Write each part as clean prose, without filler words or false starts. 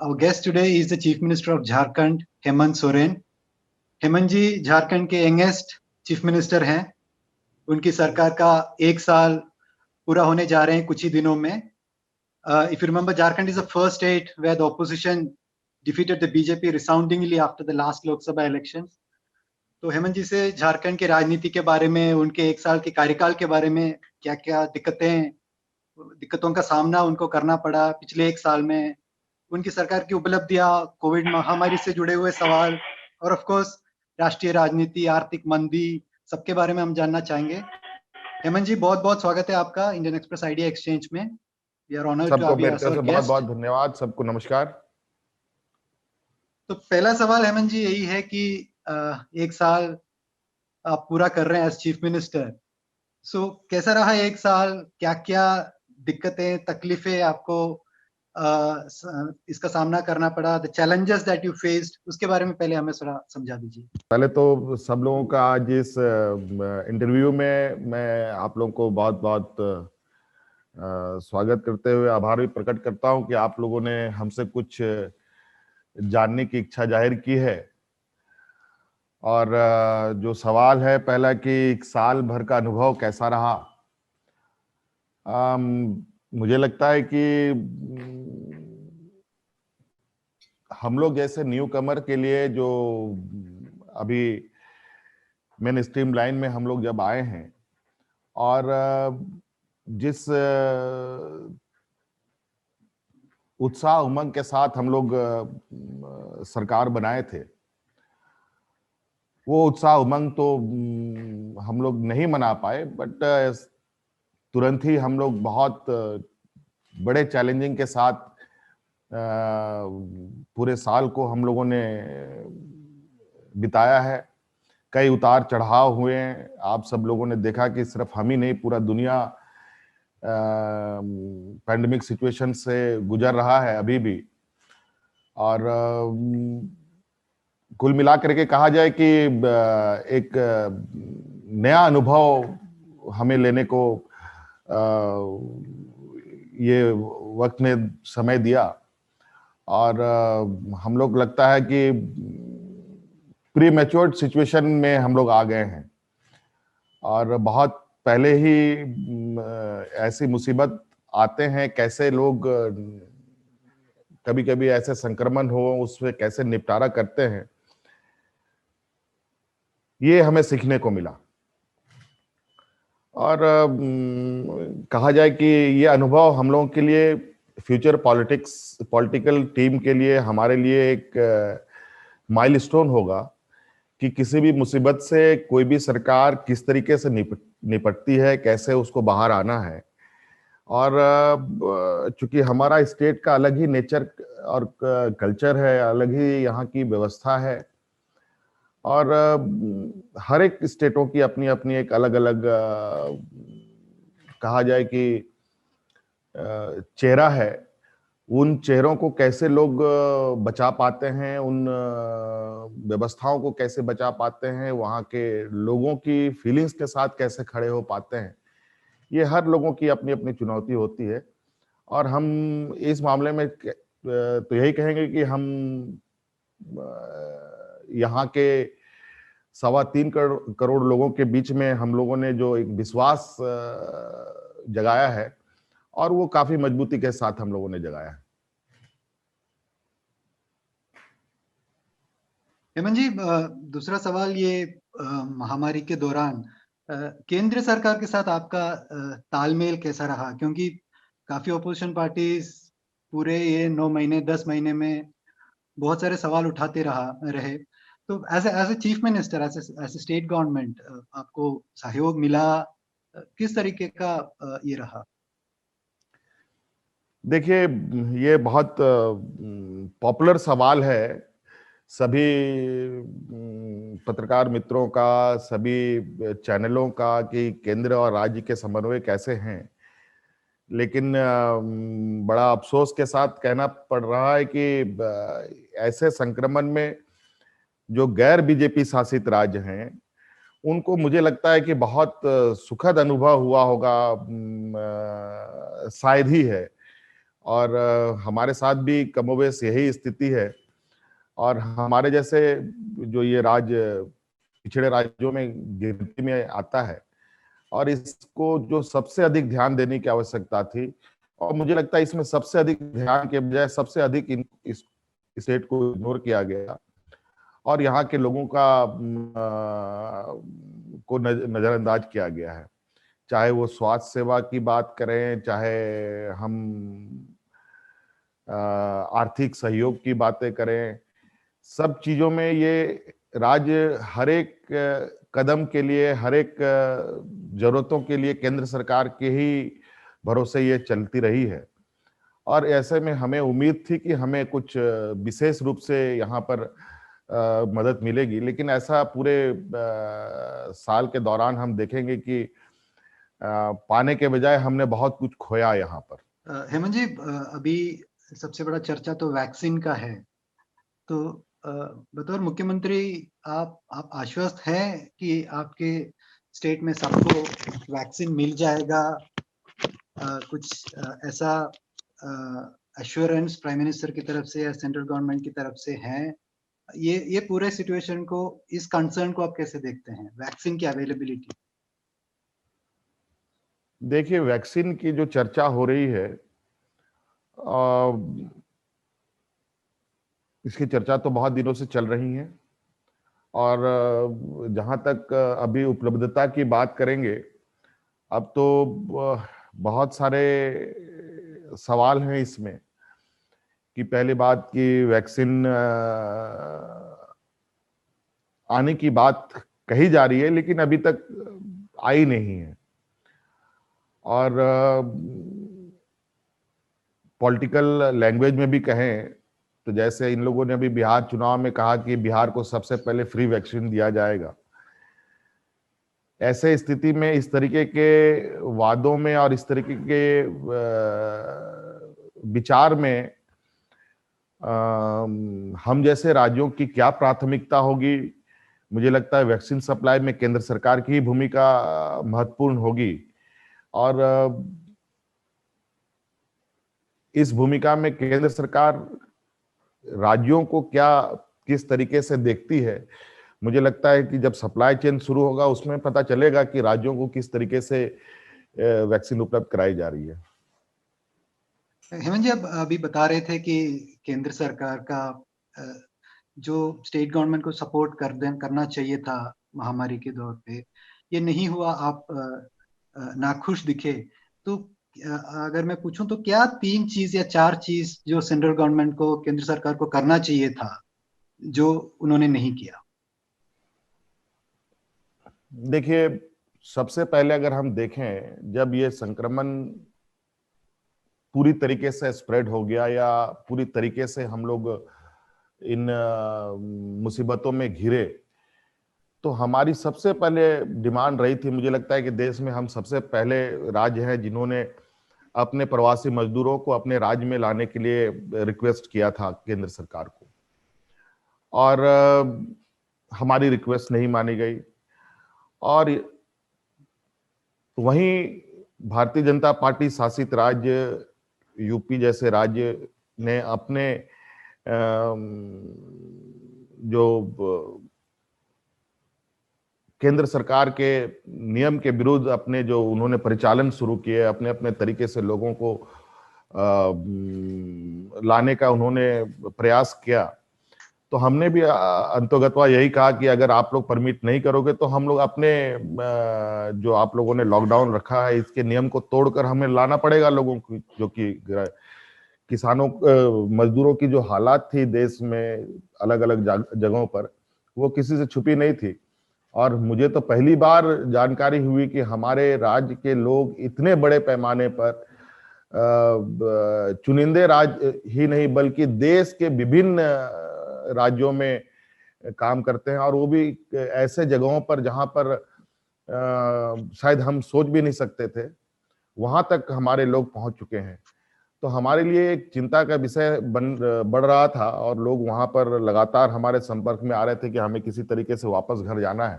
Our guest today is the Chief Minister of Jharkhand, Hemant Soren. Hemant जी झारखंड के youngest chief minister हैं। उनकी सरकार का 1 साल पूरा होने जा रहे हैं कुछ ही दिनों में। If you remember, Jharkhand is the first state where the opposition defeated the BJP resoundingly after the last Lok Sabha elections. तो हेमंत जी से झारखंड की राजनीति के बारे में, उनके 1 साल के कार्यकाल के बारे में, क्या-क्या दिक्कतों का सामना उनको करना पड़ा पिछले 1 साल में, उनकी सरकार की उपलब्धियां, कोविड महामारी से जुड़े हुए सवाल और ऑफ कोर्स राष्ट्रीय राजनीति, आर्थिक मंदी, सबके बारे में हम जानना चाहेंगे। हेमंत जी, बहुत-बहुत स्वागत है आपका इंडियन एक्सप्रेस आइडिया एक्सचेंज में। वी आर ऑनर्ड टू सबको हैव यू मेरी एज तरफ से आवर बहुत बहुत गेस्ट। धन्यवाद। सबको नमस्कार। तो पहला सवाल हेमंत जी यही है कि 1 साल आप पूरा कर रहे हैं एज चीफ मिनिस्टर। सो कैसा रहा 1 साल? क्या-क्या दिक्कतें, तकलीफें आपको इसका सामना करना पड़ा? The challenges that you faced, उसके बारे में पहले हमें थोड़ा समझा दीजिए। पहले तो सब लोगों का आज इस इंटरव्यू में मैं आप लोगों को बहुत बहुत स्वागत करते हुए आभार भी प्रकट करता हूं कि आप लोगों ने हमसे कुछ जानने की इच्छा जाहिर की है। और जो सवाल है पहला कि 1 साल भर का अनुभव कैसा रहा, मुझे लगता है कि हम लोग जैसे न्यू कमर के लिए जो अभी मेन स्ट्रीम लाइन में हम लोग जब आए हैं और जिस उत्साह उमंग के साथ हम लोग सरकार बनाए थे, वो उत्साह उमंग तो हम लोग नहीं मना पाए, बट तुरंत ही हम लोग बहुत बड़े चैलेंजिंग के साथ पूरे साल को हम लोगों ने बिताया है। कई उतार चढ़ाव हुए हैं। आप सब लोगों ने देखा कि सिर्फ हम ही नहीं, पूरा दुनिया पैंडेमिक सिचुएशन से गुजर रहा है अभी भी। और कुल मिलाकर के कहा जाए कि एक नया अनुभव हमें लेने को ये वक्त में समय दिया। और हम लोग लगता है कि प्री मैच्योर्ड सिचुएशन में हम लोग आ गए हैं। और बहुत पहले ही ऐसी मुसीबत आते हैं, कैसे लोग कभी कभी ऐसे संक्रमण हो उसमें कैसे निपटारा करते हैं, ये हमें सीखने को मिला। और कहा जाए कि ये अनुभव हम लोगों के लिए फ्यूचर पॉलिटिकल टीम के लिए, हमारे लिए एक माइलस्टोन होगा कि किसी भी मुसीबत से कोई भी सरकार किस तरीके से निपटती है, कैसे उसको बाहर आना है। और चूंकि हमारा स्टेट का अलग ही नेचर और कल्चर है, अलग ही यहाँ की व्यवस्था है, और हर एक स्टेटों की अपनी अपनी एक अलग अलग कहा जाए कि चेहरा है। उन चेहरों को कैसे लोग बचा पाते हैं, उन व्यवस्थाओं को कैसे बचा पाते हैं, वहाँ के लोगों की फीलिंग्स के साथ कैसे खड़े हो पाते हैं, ये हर लोगों की अपनी अपनी चुनौती होती है। और हम इस मामले में तो यही कहेंगे कि हम यहाँ के 3.25 करोड़ लोगों के बीच में हम लोगों ने जो एक विश्वास जगाया है, और वो काफी मजबूती के साथ हम लोगों ने जगाया है। हेमंत जी, दूसरा सवाल ये, महामारी के दौरान केंद्र सरकार के साथ आपका तालमेल कैसा रहा? क्योंकि काफी ऑपोजिशन पार्टीज पूरे ये 9 महीने 10 महीने में बहुत सारे सवाल उठाते रहे। तो as a chief minister, as a state government, आपको सहयोग मिला? किस तरीके का ये रहा? देखिए, ये बहुत पॉपुलर सवाल है सभी पत्रकार मित्रों का, सभी चैनलों का, कि केंद्र और राज्य के समन्वय कैसे हैं। लेकिन बड़ा अफसोस के साथ कहना पड़ रहा है कि ऐसे संक्रमण में जो गैर बीजेपी शासित राज्य हैं, उनको मुझे लगता है कि बहुत सुखद अनुभव हुआ होगा, शायद ही है। और हमारे साथ भी कमोबेश यही स्थिति है। और हमारे जैसे जो ये राज्य पिछड़े राज्यों में गिनती में आता है, और इसको जो सबसे अधिक ध्यान देने की आवश्यकता थी, और मुझे लगता है इसमें सबसे अधिक ध्यान के बजाय सबसे अधिक इस स्टेट को इग्नोर किया गया और यहाँ के लोगों का को नजरअंदाज किया गया है। चाहे वो स्वास्थ्य सेवा की बात करें, चाहे हम आर्थिक सहयोग की बातें करें, सब चीजों में ये राज्य हर एक कदम के लिए, हर एक जरूरतों के लिए केंद्र सरकार के ही भरोसे ये चलती रही है। और ऐसे में हमें उम्मीद थी कि हमें कुछ विशेष रूप से यहाँ पर मदद मिलेगी, लेकिन ऐसा पूरे साल के दौरान हम देखेंगे कि पाने के बजाय हमने बहुत कुछ खोया यहाँ पर। हेमंत जी, अभी सबसे बड़ा चर्चा तो वैक्सीन का है, तो बतौर मुख्यमंत्री आप आश्वस्त हैं कि आपके स्टेट में सबको वैक्सीन मिल जाएगा? कुछ ऐसा एश्योरेंस प्राइम मिनिस्टर की तरफ से या सेंट्रल गवर्नमेंट की तरफ से है? ये पूरे सिचुएशन को, इस कंसर्न को आप कैसे देखते हैं, वैक्सीन की अवेलेबिलिटी? देखिए, वैक्सीन की जो चर्चा हो रही है, इसकी चर्चा तो बहुत दिनों से चल रही है। और जहां तक अभी उपलब्धता की बात करेंगे, अब तो बहुत सारे सवाल हैं इसमें कि पहली बात कि वैक्सीन आने की बात कही जा रही है, लेकिन अभी तक आई नहीं है। और पॉलिटिकल लैंग्वेज में भी कहें तो जैसे इन लोगों ने अभी बिहार चुनाव में कहा कि बिहार को सबसे पहले फ्री वैक्सीन दिया जाएगा, ऐसे स्थिति में इस तरीके के वादों में और इस तरीके के विचार में हम जैसे राज्यों की क्या प्राथमिकता होगी? मुझे लगता है वैक्सीन सप्लाई में केंद्र सरकार की ही भूमिका महत्वपूर्ण होगी। और इस भूमिका में केंद्र सरकार राज्यों को क्या किस तरीके से देखती है, मुझे लगता है कि जब सप्लाई चेन शुरू होगा उसमें पता चलेगा कि राज्यों को किस तरीके से वैक्सीन उपलब्ध कराई जा रही है। हेमंत जी, आप अभी बता रहे थे कि केंद्र सरकार का जो स्टेट गवर्नमेंट को सपोर्ट करना चाहिए था महामारी के दौर पे, ये नहीं हुआ, आप नाखुश दिखे। तो अगर मैं पूछूं तो क्या 3 चीज या 4 चीज जो सेंट्रल गवर्नमेंट को, केंद्र सरकार को करना चाहिए था, जो उन्होंने नहीं किया? देखिए, सबसे पहले अगर हम देखें, जब ये संक्रमण पूरी तरीके से स्प्रेड हो गया या पूरी तरीके से हम लोग इन मुसीबतों में घिरे, तो हमारी सबसे पहले डिमांड रही थी, मुझे लगता है कि देश में हम सबसे पहले राज्य हैं जिन्होंने अपने प्रवासी मजदूरों को अपने राज्य में लाने के लिए रिक्वेस्ट किया था केंद्र सरकार को, और हमारी रिक्वेस्ट नहीं मानी गई। और वहीं भारतीय जनता पार्टी शासित राज्य यूपी जैसे राज्य ने अपने जो केंद्र सरकार के नियम के विरुद्ध अपने जो उन्होंने परिचालन शुरू किए, अपने अपने तरीके से लोगों को लाने का उन्होंने प्रयास किया, तो हमने भी अंतोगत्वा यही कहा कि अगर आप लोग परमिट नहीं करोगे तो हम लोग अपने जो आप लोगों ने लॉकडाउन रखा है इसके नियम को तोड़कर हमें लाना पड़ेगा लोगों को, जो कि किसानों मजदूरों की जो हालात थी देश में अलग अलग जगहों पर, वो किसी से छुपी नहीं थी। और मुझे तो पहली बार जानकारी हुई कि हमारे राज्य के लोग इतने बड़े पैमाने पर चुनिंदे राज्य ही नहीं बल्कि देश के विभिन्न राज्यों में काम करते हैं, और वो भी ऐसे जगहों पर जहां पर शायद हम सोच भी नहीं सकते थे, वहां तक हमारे लोग पहुंच चुके हैं। तो हमारे लिए एक चिंता का विषय बढ़ रहा था, और लोग वहां पर लगातार हमारे संपर्क में आ रहे थे कि हमें किसी तरीके से वापस घर जाना है।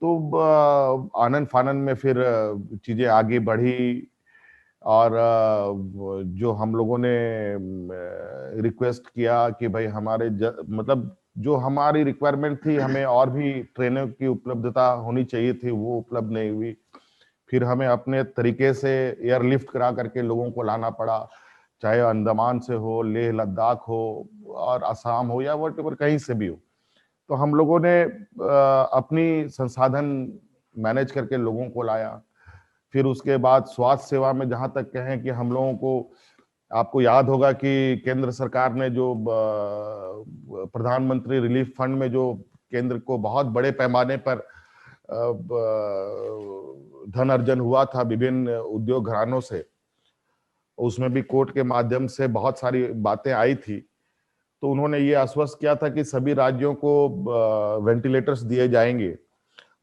तो आनन फानन में फिर चीजें आगे बढ़ी, और जो हम लोगों ने रिक्वेस्ट किया कि भाई मतलब जो हमारी रिक्वायरमेंट थी, हमें और भी ट्रेनों की उपलब्धता होनी चाहिए थी, वो उपलब्ध नहीं हुई। फिर हमें अपने तरीके से एयरलिफ्ट करा करके लोगों को लाना पड़ा, चाहे अंडमान से हो, लेह लद्दाख हो और असम हो या व्हाटएवर कहीं से भी हो। तो हम लोगों ने अपनी संसाधन मैनेज करके लोगों को लाया। फिर उसके बाद स्वास्थ्य सेवा में जहां तक कहें कि हम लोगों को, आपको याद होगा कि केंद्र सरकार ने जो प्रधानमंत्री रिलीफ फंड में जो केंद्र को बहुत बड़े पैमाने पर धन अर्जन हुआ था विभिन्न उद्योग घरानों से, उसमें भी कोर्ट के माध्यम से बहुत सारी बातें आई थी। तो उन्होंने ये आश्वस्त किया था कि सभी राज्यों को वेंटिलेटर्स दिए जाएंगे।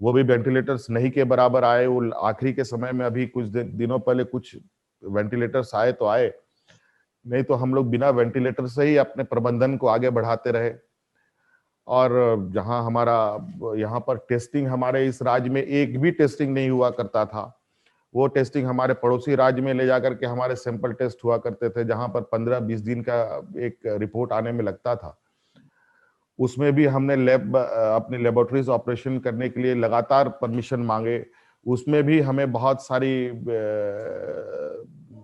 वो भी वेंटिलेटर्स नहीं के बराबर आए। वो आखिरी के समय में अभी कुछ दिनों पहले कुछ वेंटिलेटर्स आए तो आए, नहीं तो हम लोग बिना वेंटिलेटर से ही अपने प्रबंधन को आगे बढ़ाते रहे। और जहां हमारा यहाँ पर टेस्टिंग, हमारे इस राज्य में एक भी टेस्टिंग नहीं हुआ करता था, वो टेस्टिंग हमारे पड़ोसी राज्य में ले जाकर के हमारे सैंपल टेस्ट हुआ करते थे, जहां पर 15-20 दिन का एक रिपोर्ट आने में लगता था। उसमें भी हमने अपनी लेबोरेटरीज ऑपरेशन करने के लिए लगातार परमिशन मांगे। उसमें भी हमें बहुत सारी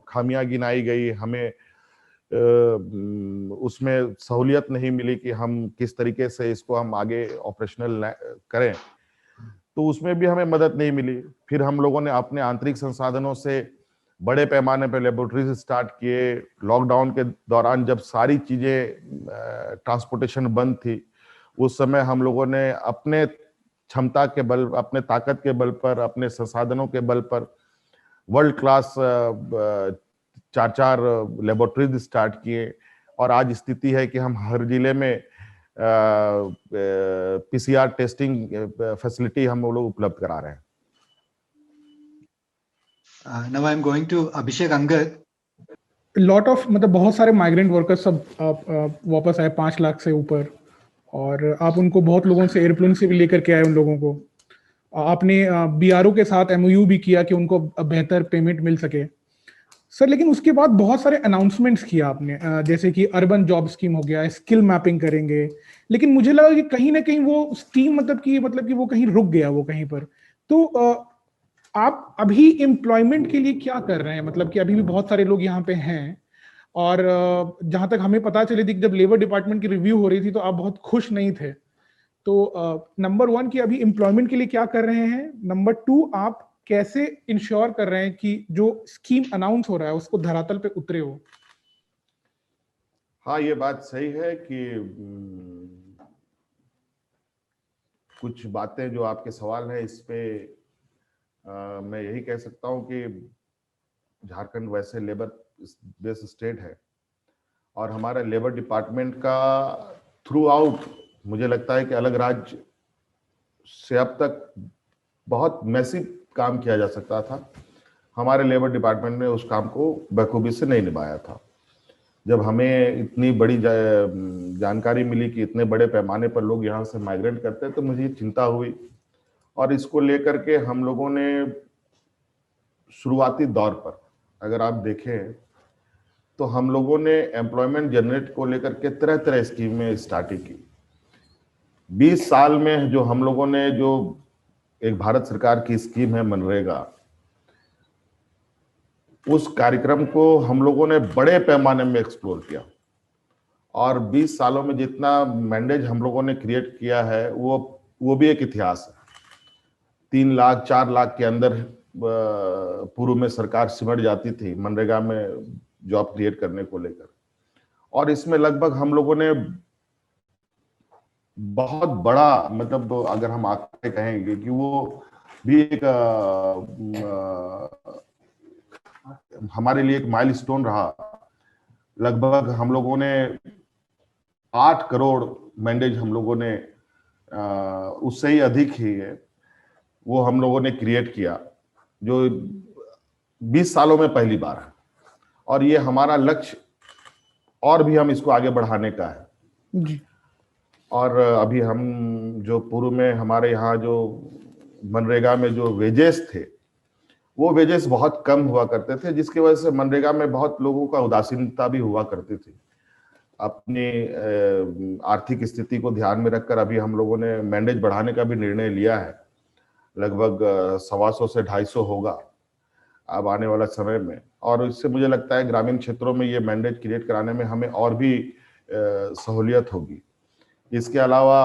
खामियां गिनाई गई। हमें उसमें सहूलियत नहीं मिली कि हम किस तरीके से इसको हम आगे ऑपरेशनल करें, तो उसमें भी हमें मदद नहीं मिली। फिर हम लोगों ने अपने आंतरिक संसाधनों से बड़े पैमाने पर लेबोरेटरीज स्टार्ट किए। लॉकडाउन के दौरान जब सारी चीजें ट्रांसपोर्टेशन बंद थी, उस समय हम लोगों ने अपने क्षमता के बल, अपने ताकत के बल पर, अपने संसाधनों के बल पर वर्ल्ड क्लास 4 लेबोरेटरीज स्टार्ट किए। और आज स्थिति है कि हम हर जिले में पीसीआर टेस्टिंग फैसिलिटी हम लोग उपलब्ध करा रहे हैं। Now I'm going to Abhishek Angad. Lot of मतलब बहुत सारे माइग्रेंट वर्कर्स सब वापस आए, 5 लाख से ऊपर, और आप उनको बहुत लोगों से एयरप्लेन से भी लेकर के आए उन लोगों को। आपने बीआरओ के साथ एमओयू भी किया कि उनको बेहतर पेमेंट मिल सके सर। लेकिन उसके बाद बहुत सारे अनाउंसमेंट्स किया आपने, जैसे कि अर्बन जॉब स्कीम हो गया, स्किल मैपिंग करेंगे, लेकिन मुझे लगा कि कहीं ना कहीं वो स्कीम मतलब कि वो कहीं रुक गया वो कहीं पर। तो आप अभी एम्प्लॉयमेंट के लिए क्या कर रहे हैं? मतलब कि अभी भी बहुत सारे लोग यहाँ पे हैं, और जहां तक हमें पता चली थी जब लेबर डिपार्टमेंट की रिव्यू हो रही थी तो आप बहुत खुश नहीं थे। तो नंबर 1 कि अभी एम्प्लॉयमेंट के लिए क्या कर रहे हैं, नंबर 2 आप कैसे इंश्योर कर रहे हैं कि जो स्कीम अनाउंस हो रहा है उसको धरातल पे उतरे हो? हाँ, ये बात सही है कि कुछ बातें जो आपके सवाल है इस पे मैं यही कह सकता हूँ कि झारखंड वैसे लेबर बेस स्टेट है, और हमारा लेबर डिपार्टमेंट का थ्रू आउट मुझे लगता है कि अलग राज्य से अब तक बहुत मैसिव काम किया जा सकता था। हमारे लेबर डिपार्टमेंट ने उस काम को बखूबी से नहीं निभाया था। जब हमें इतनी बड़ी जानकारी मिली कि इतने बड़े पैमाने पर लोग यहाँ से माइग्रेट करते हैं, तो मुझे चिंता हुई, और इसको लेकर के हम लोगों ने शुरुआती दौर पर अगर आप देखें तो हम लोगों ने एम्प्लॉयमेंट जनरेट को लेकर के तरह तरह स्कीमें स्टार्ट की। 20 साल में जो हम लोगों ने जो एक भारत सरकार की स्कीम है मनरेगा, उस कार्यक्रम को हम लोगों ने बड़े पैमाने में एक्सप्लोर किया, और 20 सालों में जितना मैंडेज हम लोगों ने क्रिएट किया है वो भी एक इतिहास है। 3 लाख 4 लाख के अंदर पूर्व में सरकार सिमट जाती थी मनरेगा में जॉब क्रिएट करने को लेकर, और इसमें लगभग हम लोगों ने बहुत बड़ा, मतलब अगर हम आंकड़े कहेंगे कि वो भी एक हमारे लिए एक माइलस्टोन रहा। लगभग हम लोगों ने 8 करोड़ मैंडेज हम लोगों ने, उससे ही अधिक ही है, वो हम लोगों ने क्रिएट किया, जो 20 सालों में पहली बार है। और ये हमारा लक्ष्य, और भी हम इसको आगे बढ़ाने का है जी। और अभी हम जो पूर्व में हमारे यहाँ जो मनरेगा में जो वेजेस थे वो वेजेस बहुत कम हुआ करते थे, जिसकी वजह से मनरेगा में बहुत लोगों का उदासीनता भी हुआ करती थी। अपनी आर्थिक स्थिति को ध्यान में रखकर अभी हम लोगों ने मैंडेज बढ़ाने का भी निर्णय लिया है। लगभग 125 से 250 होगा अब आने वाला समय में, और इससे मुझे लगता है ग्रामीण क्षेत्रों में ये मैंडेज क्रिएट कराने में हमें और भी सहूलियत होगी। इसके अलावा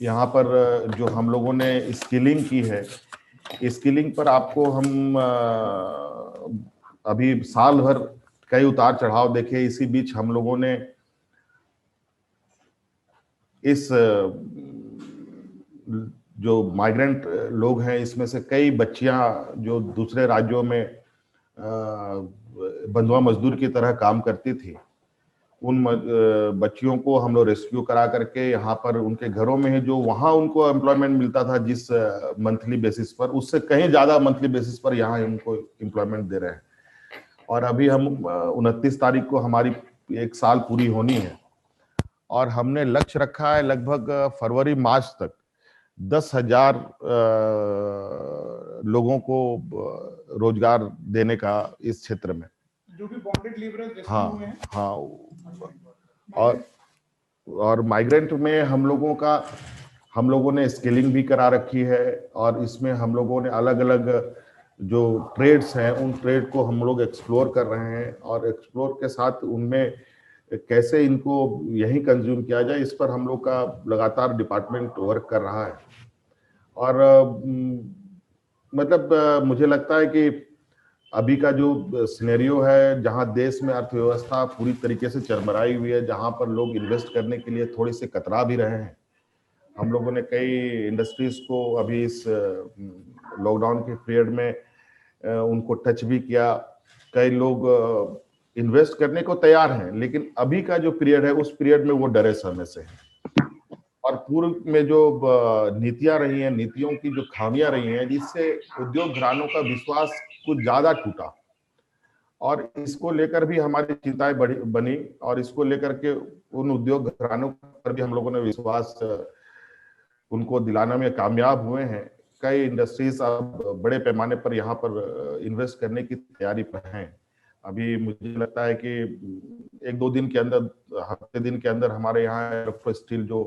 यहाँ पर जो हम लोगों ने स्किलिंग की है, स्किलिंग पर आपको हम अभी साल भर कई उतार चढ़ाव देखे। इसी बीच हम लोगों ने इस जो माइग्रेंट लोग हैं, इसमें से कई बच्चियां जो दूसरे राज्यों में बंधुआ मजदूर की तरह काम करती थी, उन बच्चियों को हम लोग रेस्क्यू करा करके यहाँ पर उनके घरों में है, जो वहाँ उनको एम्प्लॉयमेंट मिलता था जिस मंथली बेसिस पर, उससे कहीं ज्यादा मंथली बेसिस पर यहाँ उनको एम्प्लॉयमेंट दे रहे हैं। और अभी हम 29 तारीख को हमारी 1 साल पूरी होनी है, और हमने लक्ष्य रखा है लगभग फरवरी मार्च तक 10,000 लोगों को रोजगार देने का इस क्षेत्र में, जो भी बॉन्डेड लेबरर्स हाँ हुए हैं। हाँ। और माइग्रेंट में हम लोगों ने स्किलिंग भी करा रखी है, और इसमें हम लोगों ने अलग अलग जो ट्रेड्स हैं उन ट्रेड को हम लोग एक्सप्लोर कर रहे हैं, और एक्सप्लोर के साथ उनमें कैसे इनको यहीं कंज्यूम किया जाए, इस पर हम लोग का लगातार डिपार्टमेंट वर्क कर रहा है। और मतलब मुझे लगता है कि अभी का जो सिनेरियो है, जहां देश में अर्थव्यवस्था पूरी तरीके से चरमराई हुई है, जहां पर लोग इन्वेस्ट करने के लिए थोड़ी से कतरा भी रहे हैं। हम लोगों ने कई इंडस्ट्रीज को अभी इस लॉकडाउन के पीरियड में उनको टच भी किया। कई लोग इन्वेस्ट करने को तैयार हैं, लेकिन अभी का जो पीरियड है उस पीरियड में वो डरे समय से है। और पूर्व में जो नीतियां रही हैं, नीतियों की जो खामियां रही हैं, जिससे उद्योग घरानों का विश्वास कुछ ज्यादा टूटा, और इसको लेकर भी हमारी चिंताएं बनी, और इसको लेकर के उन उद्योग घरानों पर भी हम लोगों ने विश्वास उनको दिलाने में कामयाब हुए हैं। कई इंडस्ट्रीज अब बड़े पैमाने पर यहाँ पर इन्वेस्ट करने की तैयारी पर हैं। अभी मुझे लगता है कि 1-2 दिन के अंदर, हफ्ते दिन के अंदर हमारे यहाँ एरोक्रो स्टील जो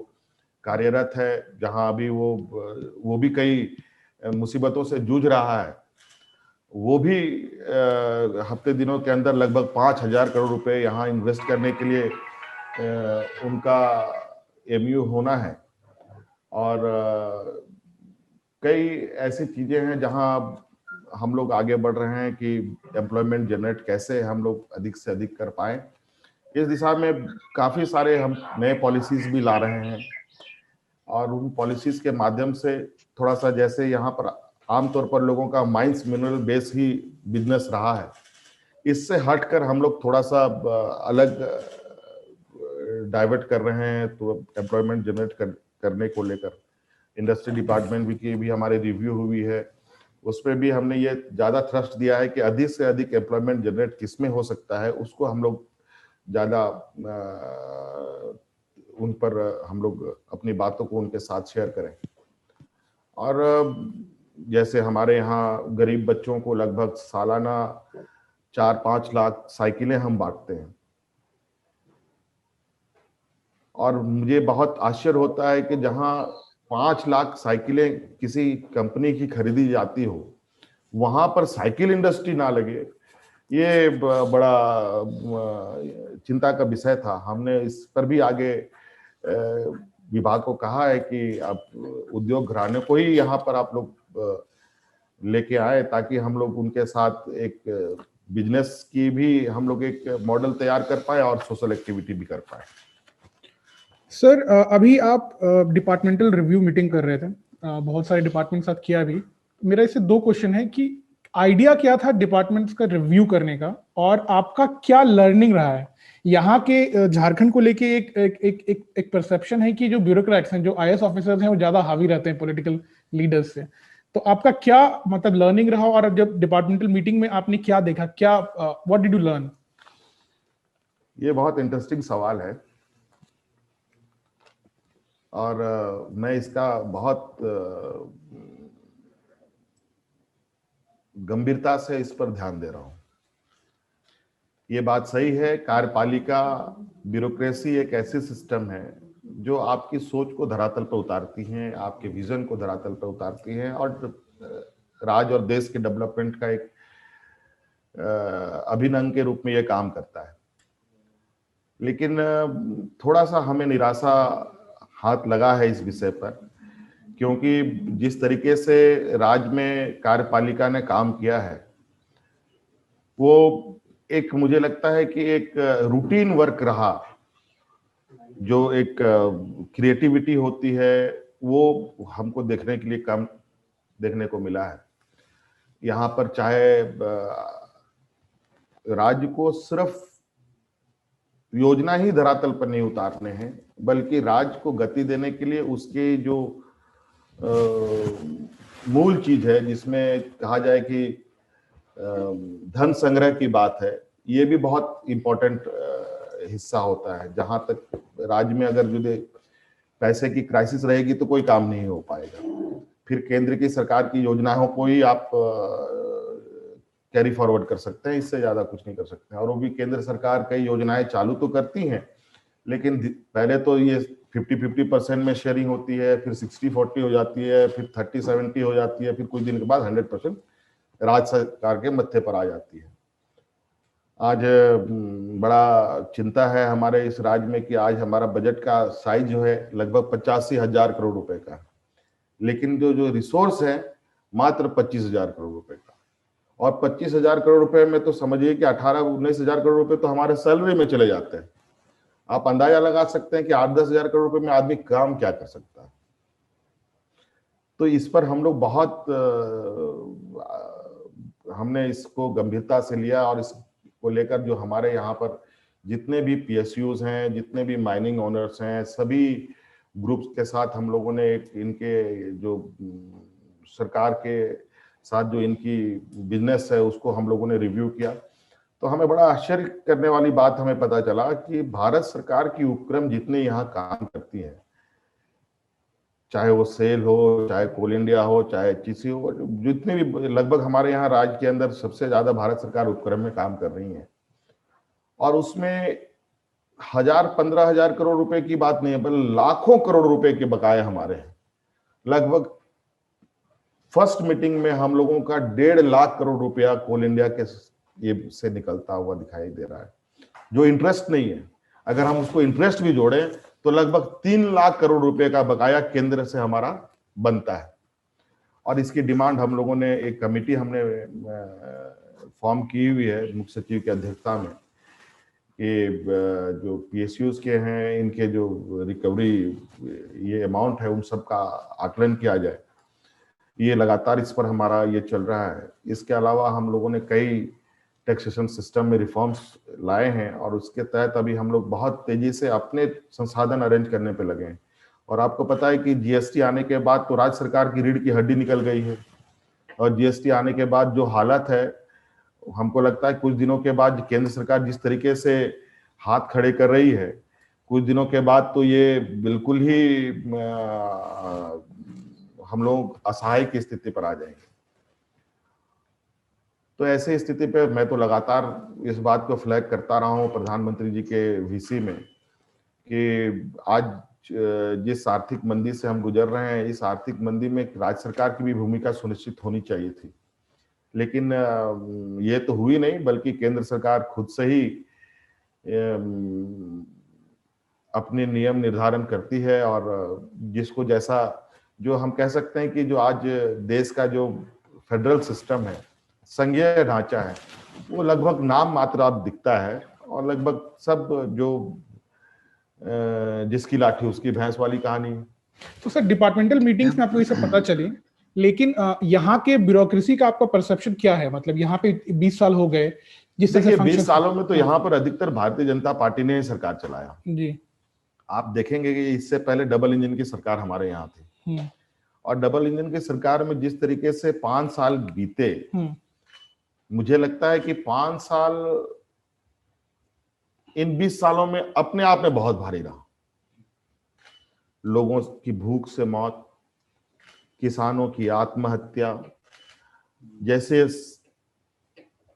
कार्यरत है, जहां अभी वो भी कई मुसीबतों से जूझ रहा है, वो भी हफ्ते दिनों के अंदर लगभग 5,000 करोड़ रुपए यहाँ इन्वेस्ट करने के लिए उनका एमयू होना है। और कई ऐसी चीजें हैं जहां हम लोग आगे बढ़ रहे हैं कि एम्प्लॉयमेंट जनरेट कैसे हम लोग अधिक से अधिक कर पाए। इस दिशा में काफी सारे हम नए पॉलिसीज भी ला रहे हैं, और उन पॉलिसीज के माध्यम से थोड़ा सा, जैसे यहाँ पर आमतौर पर लोगों का माइंस मिनरल बेस ही बिजनेस रहा है, इससे हटकर हम लोग थोड़ा सा अलग डाइवर्ट कर रहे हैं। तो एम्प्लॉयमेंट जनरेट करने को लेकर इंडस्ट्री डिपार्टमेंट की भी हमारी रिव्यू हुई है, उसमें भी हमने ये ज्यादा थ्रस्ट दिया है कि अधिक से अधिक एम्प्लॉयमेंट जनरेट किसमें हो सकता है, उसको हम लोग ज्यादा उन पर हम लोग अपनी बातों को उनके साथ शेयर करें। और जैसे हमारे यहाँ गरीब बच्चों को लगभग सालाना 4-5 लाख साइकिलें हम बांटते हैं, और मुझे बहुत आश्चर्य होता है कि जहां 5 लाख साइकिलें किसी कंपनी की खरीदी जाती हो, वहां पर साइकिल इंडस्ट्री ना लगे, ये बड़ा चिंता का विषय था। हमने इस पर भी आगे विभाग को कहा है कि आप उद्योग घराने को ही यहाँ पर आप लोग लेके आए, ताकि हम लोग उनके साथ एक बिजनेस की भी हम लोग एक मॉडल तैयार कर पाए और सोशल एक्टिविटी भी कर पाए। सर, अभी आप डिपार्टमेंटल रिव्यू मीटिंग कर रहे थे, बहुत सारे डिपार्टमेंट साथ किया भी। मेरा इससे 2 क्वेश्चन है कि आइडिया क्या था डिपार्टमेंट्स का रिव्यू करने का, और आपका क्या लर्निंग रहा है? यहाँ के झारखंड को लेके एक परसेप्शन है कि जो ब्यूरोक्रेट्स हैं, जो आईएएस ऑफिसर्स हैं, वो ज्यादा हावी रहते हैं पॉलिटिकल लीडर्स से। तो आपका क्या मतलब लर्निंग रहा, और जब डिपार्टमेंटल मीटिंग में आपने क्या देखा, क्या व्हाट डिड यू लर्न? ये बहुत इंटरेस्टिंग सवाल है, और मैं इसका बहुत गंभीरता से इस पर ध्यान दे रहा हूं। ये बात सही है, कार्यपालिका ब्यूरोक्रेसी एक ऐसी सिस्टम है जो आपकी सोच को धरातल पर उतारती है, आपके विजन को धरातल पर उतारती है और राज्य और देश के डेवलपमेंट का एक अभिन्न अंग के रूप में यह काम करता है। लेकिन थोड़ा सा हमें निराशा हाथ लगा है इस विषय पर, क्योंकि जिस तरीके से राज्य में कार्यपालिका ने काम किया है वो एक, मुझे लगता है कि एक रूटीन वर्क रहा। जो एक क्रिएटिविटी होती है वो हमको देखने के लिए कम देखने को मिला है। यहाँ पर चाहे राज्य को सिर्फ योजना ही धरातल पर नहीं उतारने हैं, बल्कि राज्य को गति देने के लिए उसके जो मूल चीज है, जिसमें कहा जाए कि धन संग्रह की बात है, ये भी बहुत इंपॉर्टेंट हिस्सा होता है। जहां तक राज्य में अगर जो पैसे की क्राइसिस रहेगी तो कोई काम नहीं हो पाएगा। फिर केंद्र की सरकार की योजनाओं को ही आप कैरी फॉरवर्ड कर सकते हैं, इससे ज्यादा कुछ नहीं कर सकते हैं। और वो भी केंद्र सरकार कई योजनाएं चालू तो करती हैं, लेकिन पहले तो ये 50-50% में शेयरिंग होती है, फिर 60-40 हो जाती है, फिर 30-70 हो जाती है, फिर कुछ दिन के बाद 100% राज्य सरकार के मत्थे पर आ जाती है। आज बड़ा चिंता है हमारे इस राज्य में कि आज हमारा बजट का साइज जो है लगभग 85,000 करोड़ रुपए का, लेकिन जो रिसोर्स है मात्र 25,000 करोड़ रुपए का। और 25,000 करोड़ रुपए में तो समझिए कि 18-19,000 करोड़ रुपए तो हमारे सैलरी में चले जाते हैं। आप अंदाजा लगा सकते हैं कि 8-10,000 करोड़ रुपए में आदमी काम क्या कर सकता है। तो इस पर हम लोग बहुत हमने इसको गंभीरता से लिया और इसको लेकर जो हमारे यहाँ पर जितने भी PSUs हैं, जितने भी माइनिंग ओनर्स हैं, सभी ग्रुप्स के साथ हम लोगों ने एक इनके जो सरकार के साथ जो इनकी बिजनेस है उसको हम लोगों ने रिव्यू किया। तो हमें बड़ा आश्चर्य करने वाली बात हमें पता चला कि भारत सरकार की उपक्रम जितने यहाँ काम करती है, चाहे वो सेल हो, चाहे कोल इंडिया हो, चाहे HEC हो, जितने भी लगभग हमारे यहाँ राज्य के अंदर सबसे ज्यादा भारत सरकार उपक्रम में काम कर रही है। और उसमें 1,000-15,000 करोड़ रुपए की बात नहीं है, बल्कि लाखों करोड़ रुपए के बकाए हमारे हैं। लगभग फर्स्ट मीटिंग में हम लोगों का 1.5 लाख करोड़ रुपया कोल इंडिया के ये से निकलता हुआ दिखाई दे रहा है, जो इंटरेस्ट नहीं है। अगर हम उसको इंटरेस्ट भी जोड़ें तो लगभग 3 लाख करोड़ रुपए का बकाया केंद्र से हमारा बनता है। और इसकी डिमांड हम लोगों ने, एक कमेटी हमने फॉर्म की हुई है मुख्य सचिव की अध्यक्षता में, कि जो PSUs के हैं इनके जो रिकवरी ये अमाउंट है उन सब का आकलन किया जाए। ये लगातार इस पर हमारा ये चल रहा है। इसके अलावा हम लोगों ने कई टैक्सेशन सिस्टम में रिफॉर्म्स लाए हैं और उसके तहत अभी हम लोग बहुत तेजी से अपने संसाधन अरेंज करने पे लगे हैं। और आपको पता है कि GST आने के बाद तो राज्य सरकार की रीढ़ की हड्डी निकल गई है, और GST आने के बाद जो हालत है, हमको लगता है कुछ दिनों के बाद केंद्र सरकार जिस तरीके से हाथ खड़े कर रही है, कुछ दिनों के बाद तो ये बिल्कुल ही हम लोग असहाय की स्थिति पर आ जाएंगे। तो ऐसे स्थिति पे मैं तो लगातार इस बात को फ्लैग करता रहा हूँ प्रधानमंत्री जी के VC में कि आज जिस आर्थिक मंदी से हम गुजर रहे हैं, इस आर्थिक मंदी में राज्य सरकार की भी भूमिका सुनिश्चित होनी चाहिए थी। लेकिन ये तो हुई नहीं, बल्कि केंद्र सरकार खुद से ही अपने नियम निर्धारण करती है। और जिसको जैसा, जो हम कह सकते हैं कि जो आज देश का जो फेडरल सिस्टम है, संघीय ढांचा है, वो लगभग नाम मात्र अब दिखता है और लगभग सब जो जिसकी लाठी उसकी भैंस वाली कहानी है। तो सर डिपार्टमेंटल मीटिंग्स में आपको ये सब पता चले, लेकिन यहाँ के ब्यूरोक्रेसी का आपका परसेप्शन क्या है? मतलब यहाँ पे 20 साल हो गए, जिस तरह से 20 सालों में तो यहाँ पर अधिकतर भारतीय जनता पार्टी ने सरकार चलाया जी। आप देखेंगे कि इससे पहले डबल इंजन की सरकार हमारे यहाँ थी, और डबल इंजन की सरकार में जिस तरीके से 5 साल बीते, मुझे लगता है कि 5 साल इन 20 सालों में अपने आप में बहुत भारी रहा। लोगों की भूख से मौत, किसानों की आत्महत्या, जैसे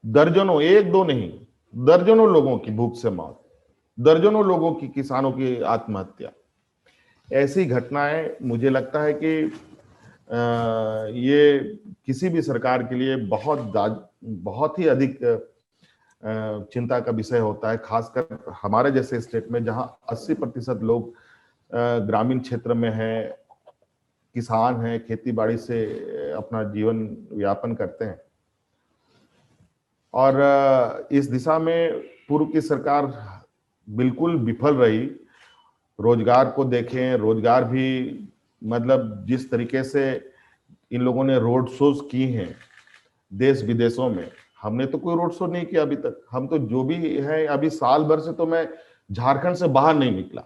दर्जनों, एक दो नहीं, दर्जनों लोगों की भूख से मौत, दर्जनों लोगों की, किसानों की आत्महत्या, ऐसी घटनाएं मुझे लगता है कि ये किसी भी सरकार के लिए बहुत ही अधिक चिंता का विषय होता है, खासकर हमारे जैसे स्टेट में जहां 80% लोग ग्रामीण क्षेत्र में हैं, किसान हैं, खेती बाड़ी से अपना जीवन यापन करते हैं। और इस दिशा में पूर्व की सरकार बिल्कुल विफल रही। रोजगार को देखें, रोजगार भी मतलब जिस तरीके से इन लोगों ने रोड शोज की हैं देश विदेशों में, हमने तो कोई रोड शो नहीं किया अभी तक। हम तो जो भी है, अभी साल भर से तो मैं झारखंड से बाहर नहीं निकला,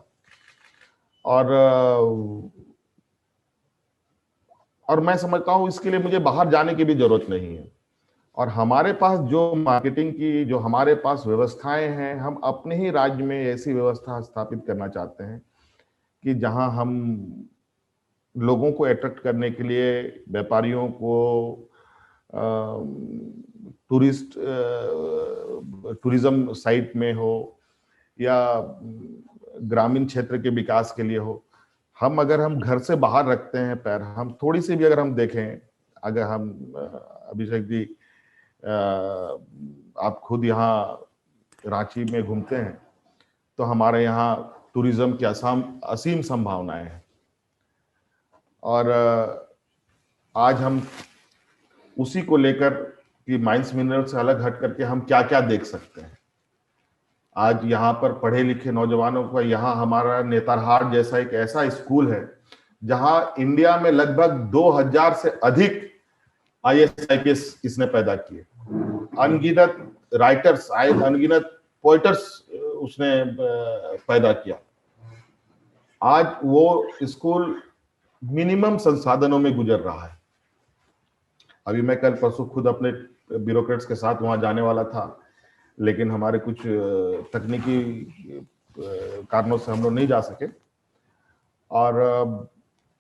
और मैं समझता हूं इसके लिए मुझे बाहर जाने की भी जरूरत नहीं है। और हमारे पास जो मार्केटिंग की, जो हमारे पास व्यवस्थाएं हैं, हम अपने ही राज्य में ऐसी व्यवस्था स्थापित करना चाहते हैं कि जहां हम लोगों को अट्रैक्ट करने के लिए, व्यापारियों को, टूरिज्म साइट में हो या ग्रामीण क्षेत्र के विकास के लिए हो, अगर हम घर से बाहर रखते हैं पैर, हम थोड़ी सी भी अगर हम देखें, अगर हम अभिषेक जी आप खुद यहाँ रांची में घूमते हैं तो हमारे यहाँ टूरिज्म की असीम संभावनाएं हैं। और आज हम उसी को लेकर कि माइंस मिनरल से अलग हट करके हम क्या क्या देख सकते हैं। आज यहाँ पर पढ़े लिखे नौजवानों का, यहाँ हमारा नेतरहाट जैसा एक ऐसा स्कूल है जहाँ इंडिया में लगभग 2000 से अधिक IAS IPS इसने पैदा किए, अनगिनत राइटर्स, अनगिनत पोइटर्स उसने पैदा किया। आज वो स्कूल मिनिमम संसाधनों में गुजर रहा है। अभी मैं कल परसों खुद अपने ब्यूरोक्रेट्स के साथ वहां जाने वाला था, लेकिन हमारे कुछ तकनीकी कारणों से हम लोग नहीं जा सके। और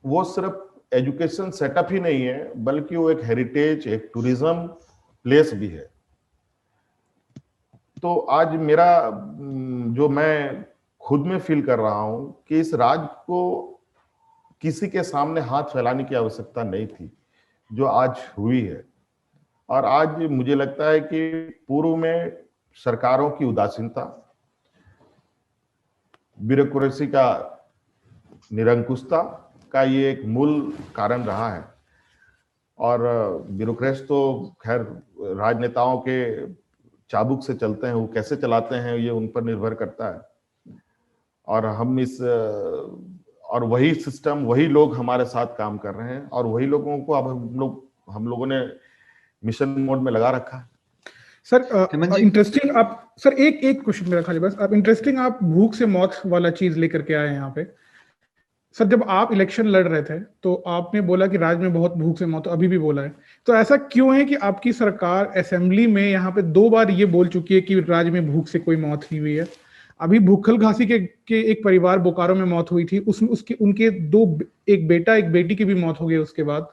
वो सिर्फ एजुकेशन सेटअप ही नहीं है, बल्कि वो एक हेरिटेज, एक टूरिज्म प्लेस भी है। तो आज मेरा जो मैं खुद में फील कर रहा हूं कि इस राज्य को किसी के सामने हाथ फैलाने की आवश्यकता नहीं थी जो आज हुई है। और आज मुझे लगता है कि पूर्व में सरकारों की उदासीनता, ब्यूरोक्रेसी का निरंकुशता का ये एक मूल कारण रहा है। और ब्यूरोक्रेट्स तो खैर राजनेताओं के चाबुक से चलते हैं, वो कैसे चलाते हैं ये उन पर निर्भर करता है। और और वही सिस्टम, वही लोग हमारे साथ काम कर रहे हैं, और वही लोगों को अब हम लोगों ने मिशन मोड में लगा रखा है। सर इंटरेस्टिंग, आप सर एक क्वेश्चन मेरा खाली बस, आप इंटरेस्टिंग आप भूख से मौत वाला चीज लेकर के आए यहाँ पे। सर जब आप इलेक्शन लड़ रहे थे तो आपने बोला कि राज्य में बहुत भूख से मौत, अभी भी बोला है, तो ऐसा क्यों है कि आपकी सरकार असेंबली में यहाँ पे 2 बार ये बोल चुकी है कि राज्य में भूख से कोई मौत नहीं हुई है? अभी भूखल घासी के एक परिवार बोकारो में मौत हुई थी, उनके एक बेटा एक बेटी की भी मौत हो गई उसके बाद।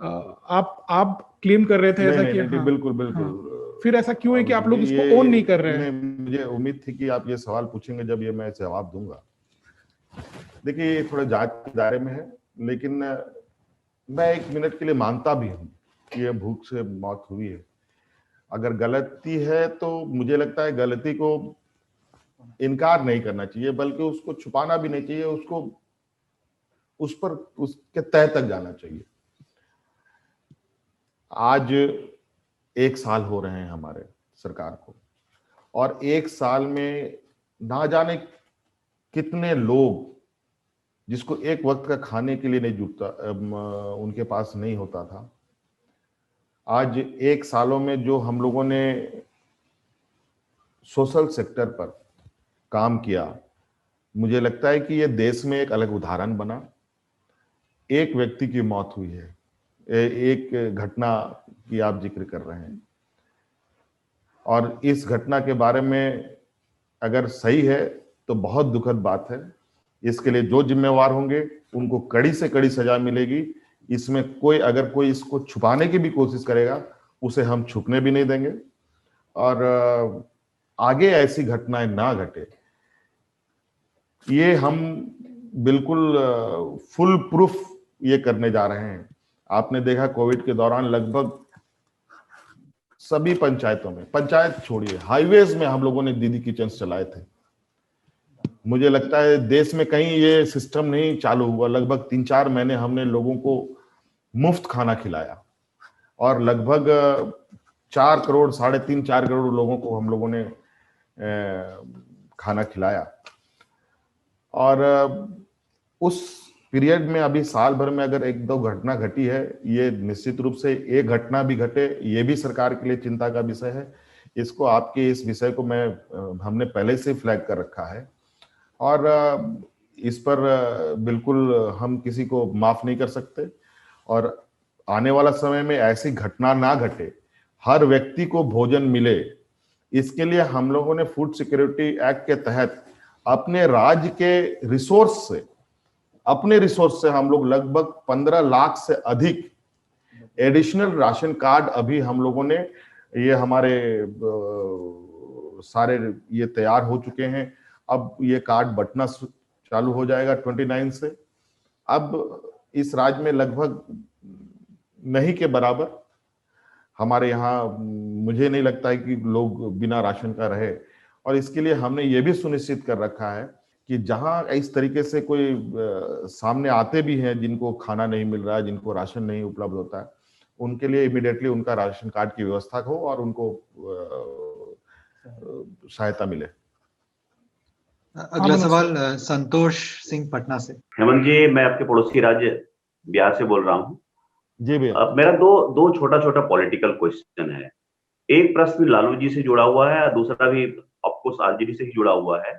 आप क्लेम कर रहे थे ऐसा कि हाँ, बिल्कुल। हाँ, फिर ऐसा क्यों है कि आप लोग इसको ओन नहीं कर रहे हैं? मुझे उम्मीद थी कि आप ये सवाल पूछेंगे, जब ये मैं जवाब दूंगा। देखिए ये थोड़ा जांच के दायरे में है, लेकिन मैं 1 मिनट के लिए मानता भी हूं कि ये भूख से मौत हुई है। अगर गलती है तो मुझे लगता है गलती को इनकार नहीं करना चाहिए, बल्कि उसको छुपाना भी नहीं चाहिए, उसके तह तक जाना चाहिए। आज 1 साल हो रहे हैं हमारे सरकार को, और 1 साल में ना जाने कितने लोग जिसको एक वक्त का खाने के लिए नहीं जुटता, उनके पास नहीं होता था, आज 1 सालों में जो हम लोगों ने सोशल सेक्टर पर काम किया, मुझे लगता है कि ये देश में एक अलग उदाहरण बना। एक व्यक्ति की मौत हुई है, एक घटना की आप जिक्र कर रहे हैं, और इस घटना के बारे में अगर सही है तो बहुत दुखद बात है। इसके लिए जो जिम्मेवार होंगे उनको कड़ी से कड़ी सजा मिलेगी, इसमें कोई अगर कोई इसको छुपाने की भी कोशिश करेगा उसे हम छुपने भी नहीं देंगे, और आगे ऐसी घटनाएं ना घटे ये हम बिल्कुल फुल प्रूफ ये करने जा रहे हैं। आपने देखा कोविड के दौरान लगभग सभी पंचायतों में, पंचायत छोड़िए, हाईवेज में हम लोगों ने दीदी किचन्स चलाए थे। मुझे लगता है देश में कहीं ये सिस्टम नहीं चालू हुआ। लगभग 3-4 महीने हमने लोगों को मुफ्त खाना खिलाया और लगभग 4 करोड़ 3.5-4 करोड़ लोगों को हम लोगों ने खाना खिलाया। और उस पीरियड में अभी साल भर में अगर 1-2 घटना घटी है, ये निश्चित रूप से एक घटना भी घटे ये भी सरकार के लिए चिंता का विषय है। इसको आपके इस विषय को हमने पहले से फ्लैग कर रखा है और इस पर बिल्कुल हम किसी को माफ नहीं कर सकते और आने वाला समय में ऐसी घटना ना घटे, हर व्यक्ति को भोजन मिले, इसके लिए हम लोगों ने फूड सिक्योरिटी एक्ट के तहत अपने राज्य के अपने रिसोर्स से हम लोग लगभग 15 लाख से अधिक एडिशनल राशन कार्ड अभी हम लोगों ने ये हमारे सारे ये तैयार हो चुके हैं। अब ये कार्ड बंटना चालू हो जाएगा 29 से। अब इस राज्य में लगभग नहीं के बराबर हमारे यहाँ, मुझे नहीं लगता है कि लोग बिना राशन का रहे, और इसके लिए हमने ये भी सुनिश्चित कर रखा है कि जहां इस तरीके से कोई सामने आते भी हैं जिनको खाना नहीं मिल रहा है, जिनको राशन नहीं उपलब्ध होता है, उनके लिए इमीडिएटली उनका राशन कार्ड की व्यवस्था हो और उनको सहायता मिले। अगला सवाल संतोष सिंह पटना से। हेमंत जी, मैं आपके पड़ोसी राज्य बिहार से बोल रहा हूँ। जी भैया। मेरा दो छोटा पॉलिटिकल क्वेश्चन है। एक प्रश्न लालू जी से जुड़ा हुआ है, दूसरा भी ऑफकोर्स आरजेडी से ही जुड़ा हुआ है।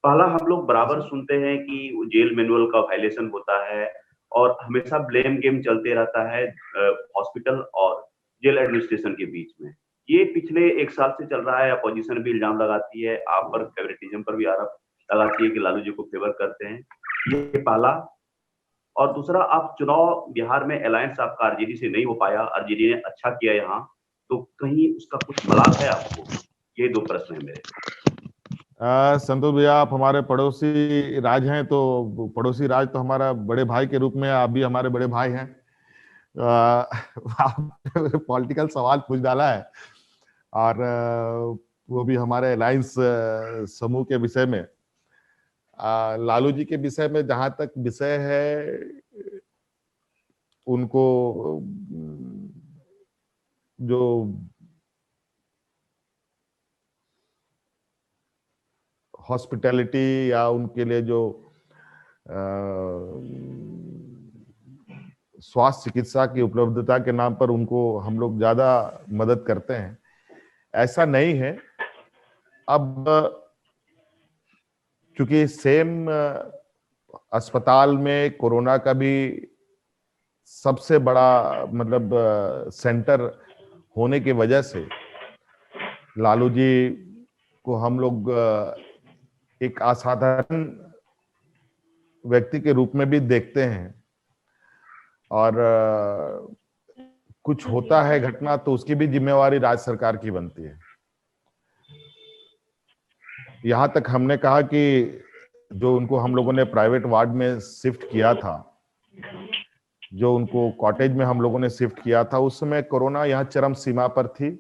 पहला, हम लोग बराबर सुनते हैं कि जेल मैनुअल का वायलेशन होता है और हमेशा ब्लेम गेम चलते रहता है हॉस्पिटल और जेल एडमिनिस्ट्रेशन के बीच में। ये पिछले 1 साल से चल रहा है। अपोजिशन भी इल्जाम लगाती है, आप पर फेवरेटिज्म पर भी आरोप लगाती है कि लालू जी को फेवर करते हैं। ये पहला। और दूसरा, आप चुनाव बिहार में अलायंस आपका आरजेडी से नहीं हो पाया, आरजेडी ने अच्छा किया यहाँ, तो कहीं उसका कुछ मलाल है आपको? ये 2 प्रश्न है मेरे। संतोष भैया, आप हमारे पड़ोसी राज हैं, तो पड़ोसी राज तो हमारा बड़े भाई के रूप में आप भी हमारे बड़े भाई हैं। आपने पॉलिटिकल सवाल पूछ डाला है और वो भी हमारे अलायंस समूह के विषय में। लालू जी के विषय में जहां तक विषय है, उनको जो हॉस्पिटैलिटी या उनके लिए जो स्वास्थ्य चिकित्सा की उपलब्धता के नाम पर उनको हम लोग ज्यादा मदद करते हैं, ऐसा नहीं है। अब क्योंकि सेम अस्पताल में कोरोना का भी सबसे बड़ा मतलब सेंटर होने की वजह से लालू जी को हम लोग एक असाधारण व्यक्ति के रूप में भी देखते हैं, और कुछ होता है घटना तो उसकी भी जिम्मेवारी राज्य सरकार की बनती है। यहां तक हमने कहा कि जो उनको हम लोगों ने प्राइवेट वार्ड में शिफ्ट किया था, जो उनको कॉटेज में हम लोगों ने शिफ्ट किया था, उस समय कोरोना यहाँ चरम सीमा पर थी,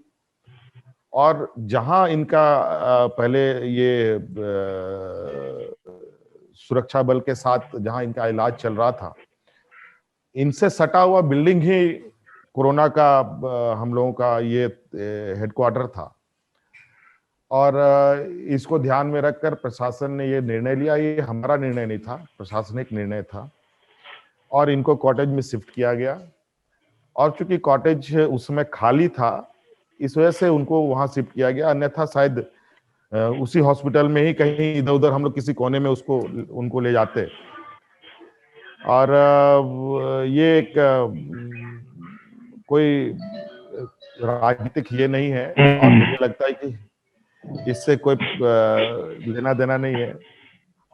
और जहां इनका पहले ये सुरक्षा बल के साथ जहां इनका इलाज चल रहा था, इनसे सटा हुआ बिल्डिंग ही कोरोना का हम लोगों का ये हेडक्वार्टर था। और इसको ध्यान में रखकर प्रशासन ने ये निर्णय लिया। ये हमारा निर्णय नहीं था, प्रशासनिक निर्णय था, और इनको कॉटेज में शिफ्ट किया गया। और चूंकि कॉटेज उस समय खाली था, इस वजह से उनको वहां शिफ्ट किया गया, अन्यथा शायद उसी हॉस्पिटल में ही कहीं इधर उधर हम लोग किसी कोने में उनको ले जाते। और ये एक कोई राजनीतिक ये नहीं है, और मुझे लगता है कि इससे कोई लेना देना नहीं है।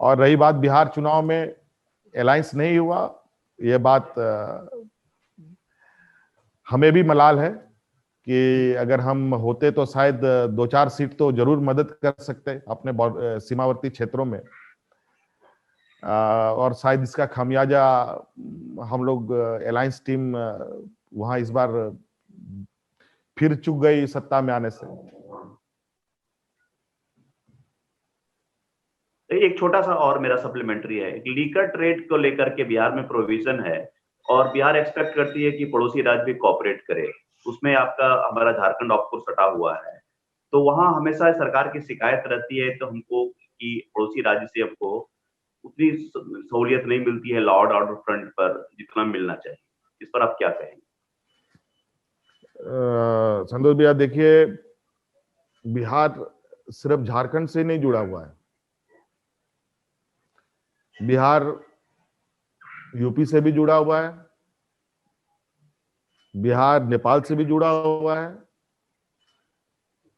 और रही बात बिहार चुनाव में अलायंस नहीं हुआ, ये बात हमें भी मलाल है कि अगर हम होते तो शायद 2-4 सीट तो जरूर मदद कर सकते अपने सीमावर्ती क्षेत्रों में, और शायद इसका खामियाजा हम लोग अलायंस टीम वहां इस बार फिर चूक गई सत्ता में आने से। एक छोटा सा और मेरा सप्लीमेंट्री है, लीकर ट्रेड को लेकर के बिहार में प्रोविजन है और बिहार एक्सपेक्ट करती है कि पड़ोसी राज्य भी कोऑपरेट करे। उसमें आपका हमारा झारखंड ऑफ कोर्स सटा हुआ है, तो वहां हमेशा सरकार की शिकायत रहती है तो हमको कि पड़ोसी राज्य से हमको उतनी सहूलियत नहीं मिलती है लॉ एंड ऑर्डर फ्रंट पर जितना मिलना चाहिए। इस पर आप क्या कहेंगे? संतोष भैया, देखिए, बिहार सिर्फ झारखंड से नहीं जुड़ा हुआ है। बिहार यूपी से भी जुड़ा हुआ है, बिहार नेपाल से भी जुड़ा हुआ है,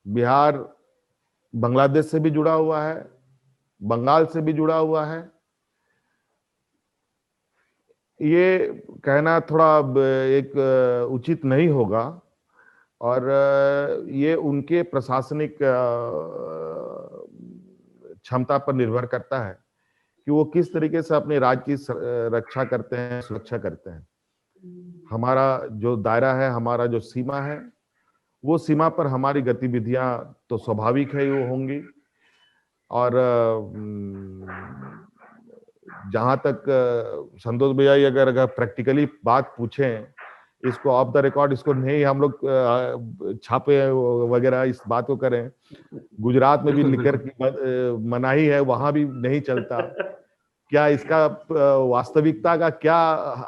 बिहार बांग्लादेश से भी जुड़ा हुआ है, बंगाल से भी जुड़ा हुआ है। ये कहना थोड़ा एक उचित नहीं होगा, और ये उनके प्रशासनिक क्षमता पर निर्भर करता है कि वो किस तरीके से अपने राज्य की रक्षा करते हैं, सुरक्षा करते हैं। हमारा जो दायरा है, हमारा जो सीमा है, वो सीमा पर हमारी गतिविधियां तो स्वाभाविक है वो होंगी, और जहां तक संतोष भैया अगर प्रैक्टिकली बात पूछें, इसको ऑफ द रिकॉर्ड इसको नहीं हम लोग छापे वगैरह इस बात को करें, गुजरात में भी लिकर की मनाही है, वहां भी नहीं चलता। क्या इसका वास्तविकता का क्या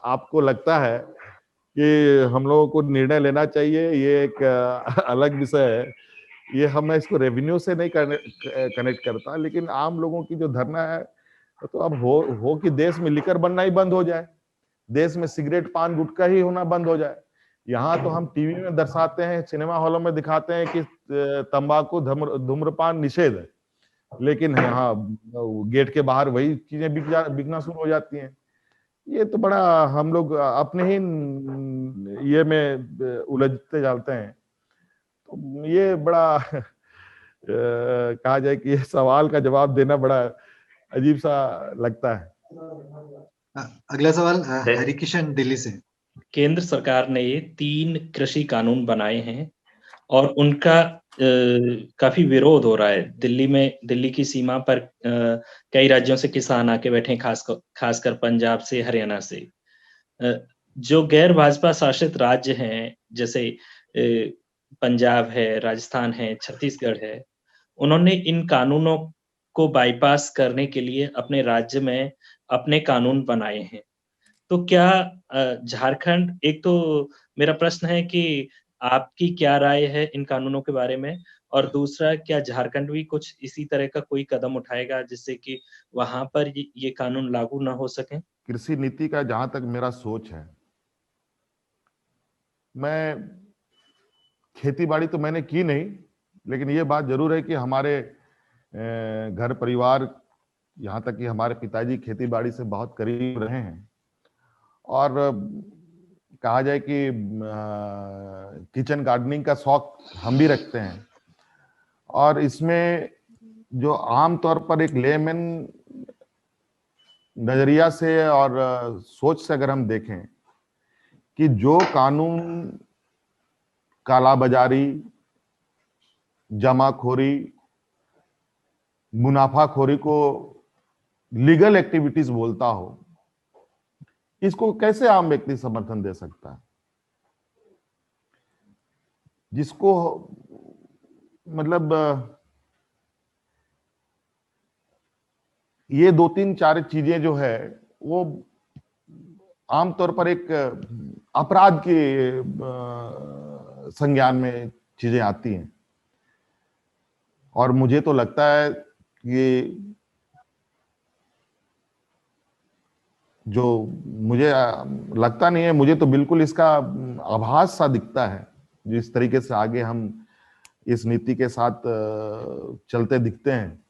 आपको लगता है कि हम लोगों को निर्णय लेना चाहिए? ये एक अलग विषय है, ये मैं इसको रेवेन्यू से नहीं कनेक्ट करता, लेकिन आम लोगों की जो धरना है, तो अब हो कि देश में लिकर बनना ही बंद हो जाए, देश में सिगरेट पान गुटखा ही होना बंद हो जाए। यहाँ तो हम टीवी में दर्शाते हैं, सिनेमा हॉलों में दिखाते हैं कि तंबाकू धूम्रपान निषेध है, लेकिन यहाँ गेट के बाहर वही चीजें बिकना शुरू हो जाती हैं। ये तो बड़ा हम लोग अपने ही ये में उलझते जाते हैं। तो ये बड़ा कहा जाए कि ये सवाल का जवाब देना बड़ा अजीब सा लगता है। अगला सवाल हरिकिशन दिल्ली से। केंद्र सरकार ने 3 कृषि कानून बनाए हैं और उनका काफी विरोध हो रहा है। दिल्ली की सीमा पर कई राज्यों से किसान आके बैठे हैं, खासकर पंजाब से, हरियाणा से। जो गैर भाजपा शासित राज्य हैं, जैसे पंजाब है, राजस्थान है, छत्तीसगढ़ है, उन्होंने इन कानूनों को बाईपास करने के लिए अपने राज्य में अपने कानून बनाए हैं। तो क्या झारखंड, एक तो मेरा प्रश्न है कि आपकी क्या राय है इन कानूनों के बारे में, और दूसरा, क्या झारखंड भी कुछ इसी तरह का कोई कदम उठाएगा जिससे कि वहां पर ये कानून लागू ना हो सके? कृषि नीति का जहां तक मेरा सोच है, मैं खेती बाड़ी तो मैंने की नहीं, लेकिन ये बात जरूर है कि हमारे घर परिवार, यहाँ तक कि हमारे पिताजी खेती बाड़ी से बहुत करीब रहे हैं, और कहा जाए कि किचन गार्डनिंग का शौक हम भी रखते हैं। और इसमें जो आमतौर पर एक लेमैन नजरिया से और सोच से अगर हम देखें कि जो कानून कालाबाजारी, जमाखोरी, मुनाफाखोरी को लीगल एक्टिविटीज बोलता हो, इसको कैसे आम व्यक्ति समर्थन दे सकता है? जिसको मतलब ये 2-3-4 चीजें जो है वो आमतौर पर एक अपराध के संज्ञान में चीजें आती हैं, और मुझे तो लगता है कि जो मुझे लगता नहीं है, मुझे तो बिल्कुल इसका आभास सा दिखता है, जिस तरीके से आगे हम इस नीति के साथ चलते दिखते हैं,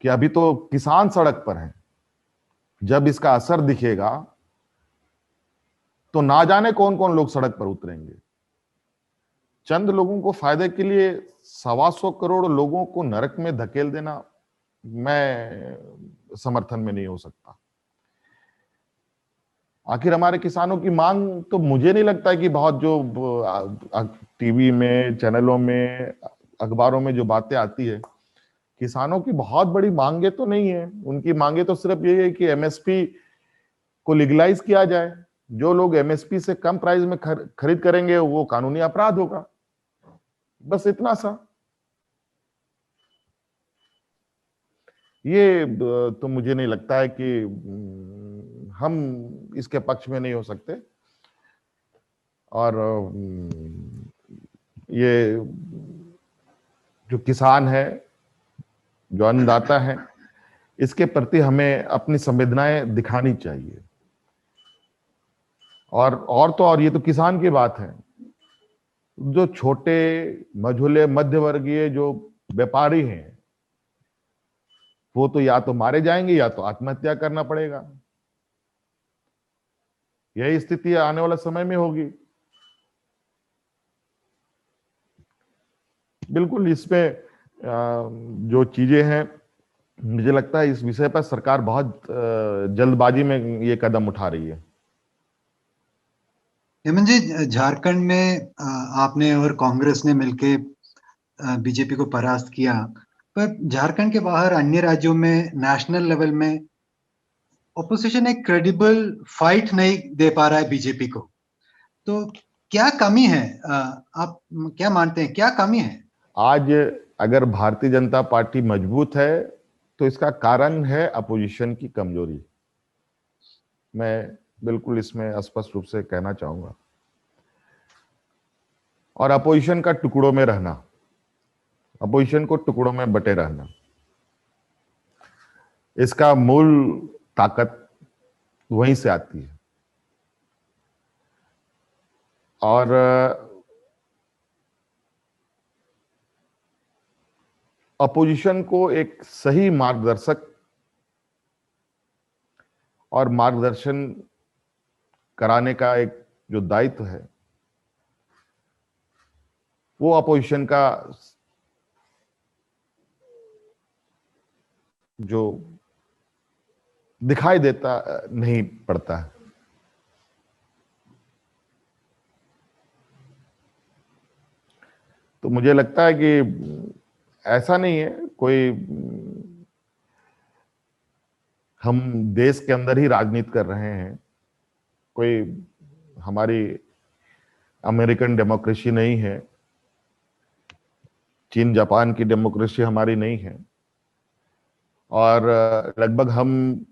कि अभी तो किसान सड़क पर हैं। जब इसका असर दिखेगा तो ना जाने कौन कौन लोग सड़क पर उतरेंगे। चंद लोगों को फायदे के लिए 125 करोड़ लोगों को नरक में धकेल देना मैं समर्थन में नहीं हो सकता। आखिर हमारे किसानों की मांग तो मुझे नहीं लगता है कि बहुत जो टीवी में, चैनलों में, अखबारों में जो बातें आती है, किसानों की बहुत बड़ी मांगे तो नहीं है। उनकी मांगे तो सिर्फ ये है कि एमएसपी को लीगलाइज किया जाए। जो लोग एमएसपी से कम प्राइस में खरीद करेंगे वो कानूनी अपराध होगा, बस इतना सा। ये तो मुझे नहीं लगता है कि हम इसके पक्ष में नहीं हो सकते। और ये जो किसान है, जो अन्नदाता है, इसके प्रति हमें अपनी संवेदनाएं दिखानी चाहिए। और तो और ये तो किसान की बात है। जो छोटे मझोले मध्यवर्गीय जो व्यापारी हैं, वो तो या तो मारे जाएंगे या तो आत्महत्या करना पड़ेगा। यही स्थिति आने वाले समय में होगी। बिल्कुल, इसमें जो चीजें हैं, मुझे लगता है इस विषय पर सरकार बहुत जल्दबाजी में ये कदम उठा रही है। हेमंत जी, झारखंड में आपने और कांग्रेस ने मिलके बीजेपी को परास्त किया, पर झारखंड के बाहर अन्य राज्यों में नेशनल लेवल में ओपोजिशन एक क्रेडिबल फाइट नहीं दे पा रहा है बीजेपी को। तो क्या कमी है? आप क्या मानते हैं, क्या कमी है? आज अगर भारतीय जनता पार्टी मजबूत है तो इसका कारण है अपोजिशन की कमजोरी। मैं बिल्कुल इसमें स्पष्ट रूप से कहना चाहूंगा। और अपोजिशन का टुकड़ों में रहना, अपोजिशन को टुकड़ों में बटे रहना, इसका मूल ताकत वहीं से आती है। और अपोजिशन को एक सही मार्गदर्शक और मार्गदर्शन कराने का एक जो दायित्व है, वो अपोजिशन का जो दिखाई देता नहीं पड़ता है। तो मुझे लगता है कि ऐसा नहीं है कोई हम देश के अंदर ही राजनीति कर रहे हैं, कोई हमारी अमेरिकन डेमोक्रेसी नहीं है, चीन जापान की डेमोक्रेसी हमारी नहीं है। और लगभग हम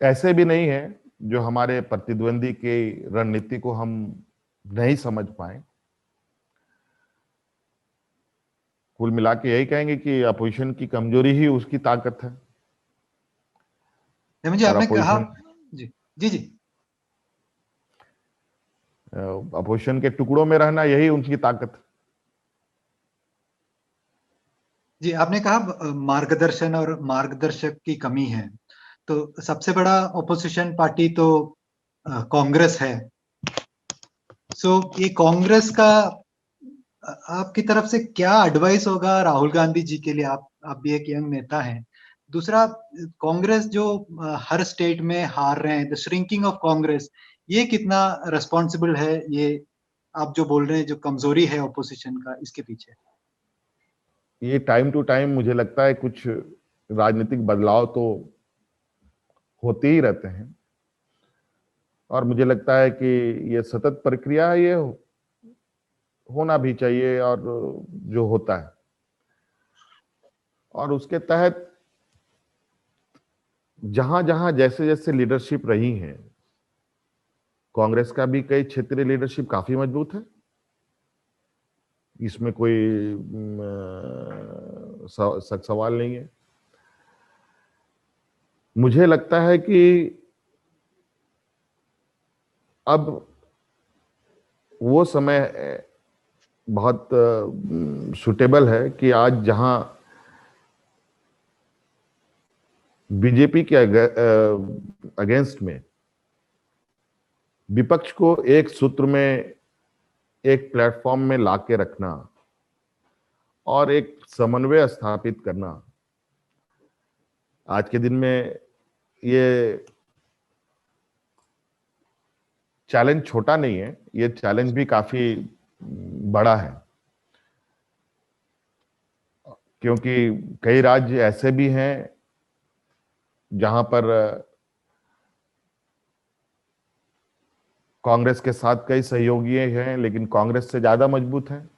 ऐसे भी नहीं है जो हमारे प्रतिद्वंदी की रणनीति को हम नहीं समझ पाए। कुल मिला के यही कहेंगे कि अपोजिशन की कमजोरी ही उसकी ताकत है। मुझे आपने कहा जी जी जी अपोजिशन के टुकड़ों में रहना यही उनकी ताकत है। जी, आपने कहा मार्गदर्शन और मार्गदर्शक की कमी है। तो सबसे बड़ा ओपोजिशन पार्टी तो कांग्रेस है। सो ये कांग्रेस का आपकी तरफ से क्या एडवाइस होगा राहुल गांधी जी के लिए? आप भी एक यंग नेता हैं। दूसरा, कांग्रेस जो हर स्टेट में हार रहे हैं, द श्रिंकिंग ऑफ कांग्रेस, ये कितना रिस्पॉन्सिबल है? ये आप जो बोल रहे हैं, जो कमजोरी है ओपोजिशन का, इसके पीछे? ये टाइम टू टाइम मुझे लगता है कुछ राजनीतिक बदलाव तो होते ही रहते हैं, और मुझे लगता है कि ये सतत प्रक्रिया है, ये होना भी चाहिए और जो होता है। और उसके तहत जहां जहां जैसे जैसे लीडरशिप रही है, कांग्रेस का भी कई क्षेत्रीय लीडरशिप काफी मजबूत है, इसमें कोई सवाल नहीं है। मुझे लगता है कि अब वो समय बहुत सुटेबल है कि आज जहां बीजेपी के अगेंस्ट में विपक्ष को एक सूत्र में, एक प्लेटफॉर्म में लाके रखना और एक समन्वय स्थापित करना आज के दिन में, ये चैलेंज छोटा नहीं है, ये चैलेंज भी काफी बड़ा है, क्योंकि कई राज्य ऐसे भी हैं जहां पर कांग्रेस के साथ कई सहयोगी हैं लेकिन कांग्रेस से ज्यादा मजबूत हैं।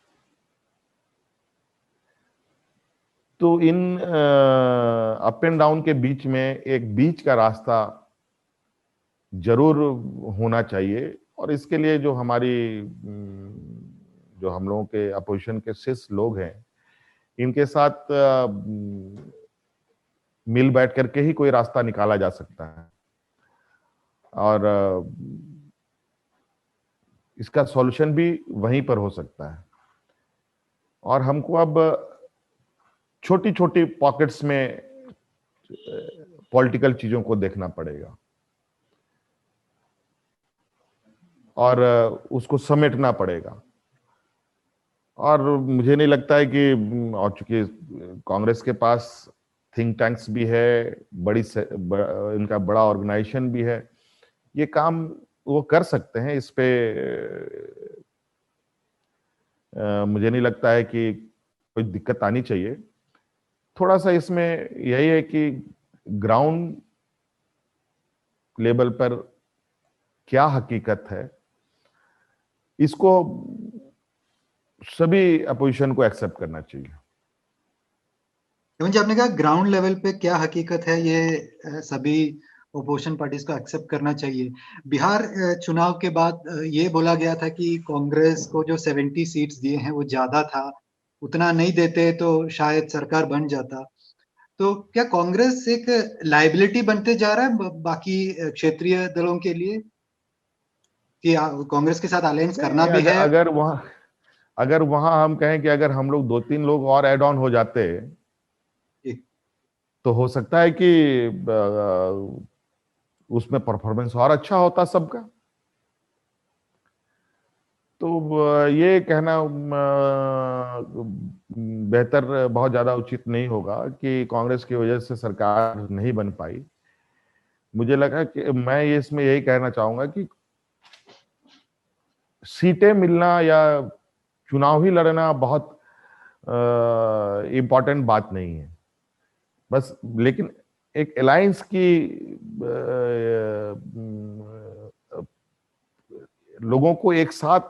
तो इन अप एंड डाउन के बीच में एक बीच का रास्ता जरूर होना चाहिए, और इसके लिए जो हम लोगों के अपोजिशन के शीर्ष लोग हैं, इनके साथ मिल बैठ करके ही कोई रास्ता निकाला जा सकता है, और इसका सॉल्यूशन भी वहीं पर हो सकता है। और हमको अब छोटी छोटी पॉकेट्स में पॉलिटिकल चीजों को देखना पड़ेगा और उसको समेटना पड़ेगा। और मुझे नहीं लगता है कि, और चूंकि कांग्रेस के पास थिंक टैंक्स भी है, इनका बड़ा ऑर्गेनाइजेशन भी है, ये काम वो कर सकते हैं। इस पे मुझे नहीं लगता है कि कोई दिक्कत आनी चाहिए। थोड़ा सा इसमें यही है कि ग्राउंड लेवल पर क्या हकीकत है, इसको सभी अपोजिशन को एक्सेप्ट करना चाहिए। हेमंत जी, आपने कहा ग्राउंड लेवल पे क्या हकीकत है, ये सभी ओपोजिशन पार्टीज को एक्सेप्ट करना चाहिए। बिहार चुनाव के बाद ये बोला गया था कि कांग्रेस को जो 70 सीट्स दिए हैं वो ज्यादा था, उतना नहीं देते तो शायद सरकार बन जाता। तो क्या कांग्रेस एक लाइबिलिटी बनते जा रहा है बाकी क्षेत्रीय दलों के लिए, कि कांग्रेस के साथ अलायंस करना भी है? अगर वहां हम कहें कि अगर हम लोग 2-3 लोग और ऐड ऑन हो जाते तो हो सकता है कि उसमें परफॉर्मेंस और अच्छा होता सबका। तो ये कहना बेहतर, बहुत ज्यादा उचित नहीं होगा कि कांग्रेस की वजह से सरकार नहीं बन पाई। मुझे लगा कि मैं इसमें यही कहना चाहूंगा कि सीटें मिलना या चुनाव ही लड़ना बहुत इम्पोर्टेंट बात नहीं है, बस लेकिन एक अलायंस की लोगों को एक साथ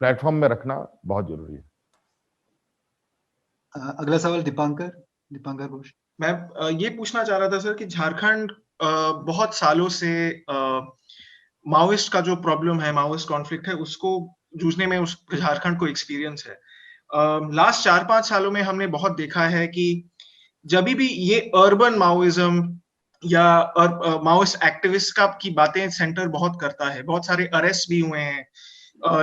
प्लेटफॉर्म में रखना बहुत जरूरी है। अगला सवाल दीपांकर घोष। मैं ये पूछना चाह रहा था सर कि झारखंड बहुत सालों से माओइस्ट का जो प्रॉब्लम है, माओइस्ट कॉन्फ्लिक्ट है, उसको जूझने में उस झारखंड को एक्सपीरियंस है। लास्ट 4-5 सालों में हमने बहुत देखा है कि जब भी ये अर्बन माओइज्म या माओइस्ट एक्टिविस्ट की बातें सेंटर बहुत करता है, बहुत सारे अरेस्ट भी हुए हैं।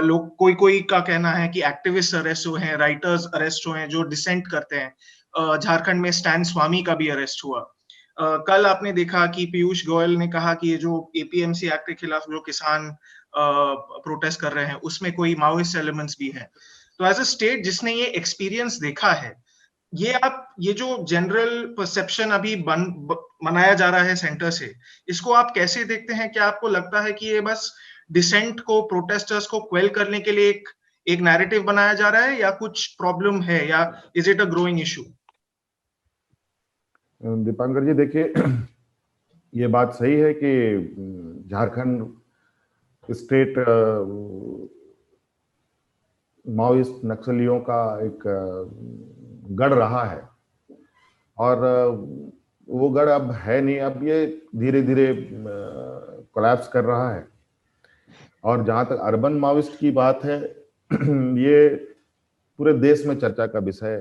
लोग कोई का कहना है कि एक्टिविस्ट अरेस्ट हुए हैं, राइटर्स अरेस्ट हुए हैं जो डिसेंट करते हैं। झारखंड में स्टैन स्वामी का भी अरेस्ट हुआ। कल आपने देखा कि पीयूष गोयल ने कहा कि ये जो एपीएमसी एक्ट के खिलाफ जो किसान प्रोटेस्ट कर रहे हैं उसमें कोई माओइस्ट एलिमेंट्स भी हैं। तो एज अ स्टेट जिसने ये एक्सपीरियंस देखा है, ये जो जनरल परसेप्शन अभी मनाया जा रहा है सेंटर से, इसको आप कैसे देखते हैं? क्या आपको लगता है कि ये बस डिसेंट को, प्रोटेस्टर्स को क्वेल करने के लिए एक नैरेटिव बनाया जा रहा है, या कुछ प्रॉब्लम है, या is it a growing issue? Dipankar ji, देखिए, ये बात सही है कि झारखंड स्टेट माओइस्ट नक्सलियों का एक गढ़ रहा है, और वो गढ़ अब है नहीं, अब ये धीरे धीरे कोलैप्स कर रहा है। और जहां तक अर्बन माओइस्ट की बात है, ये पूरे देश में चर्चा का विषय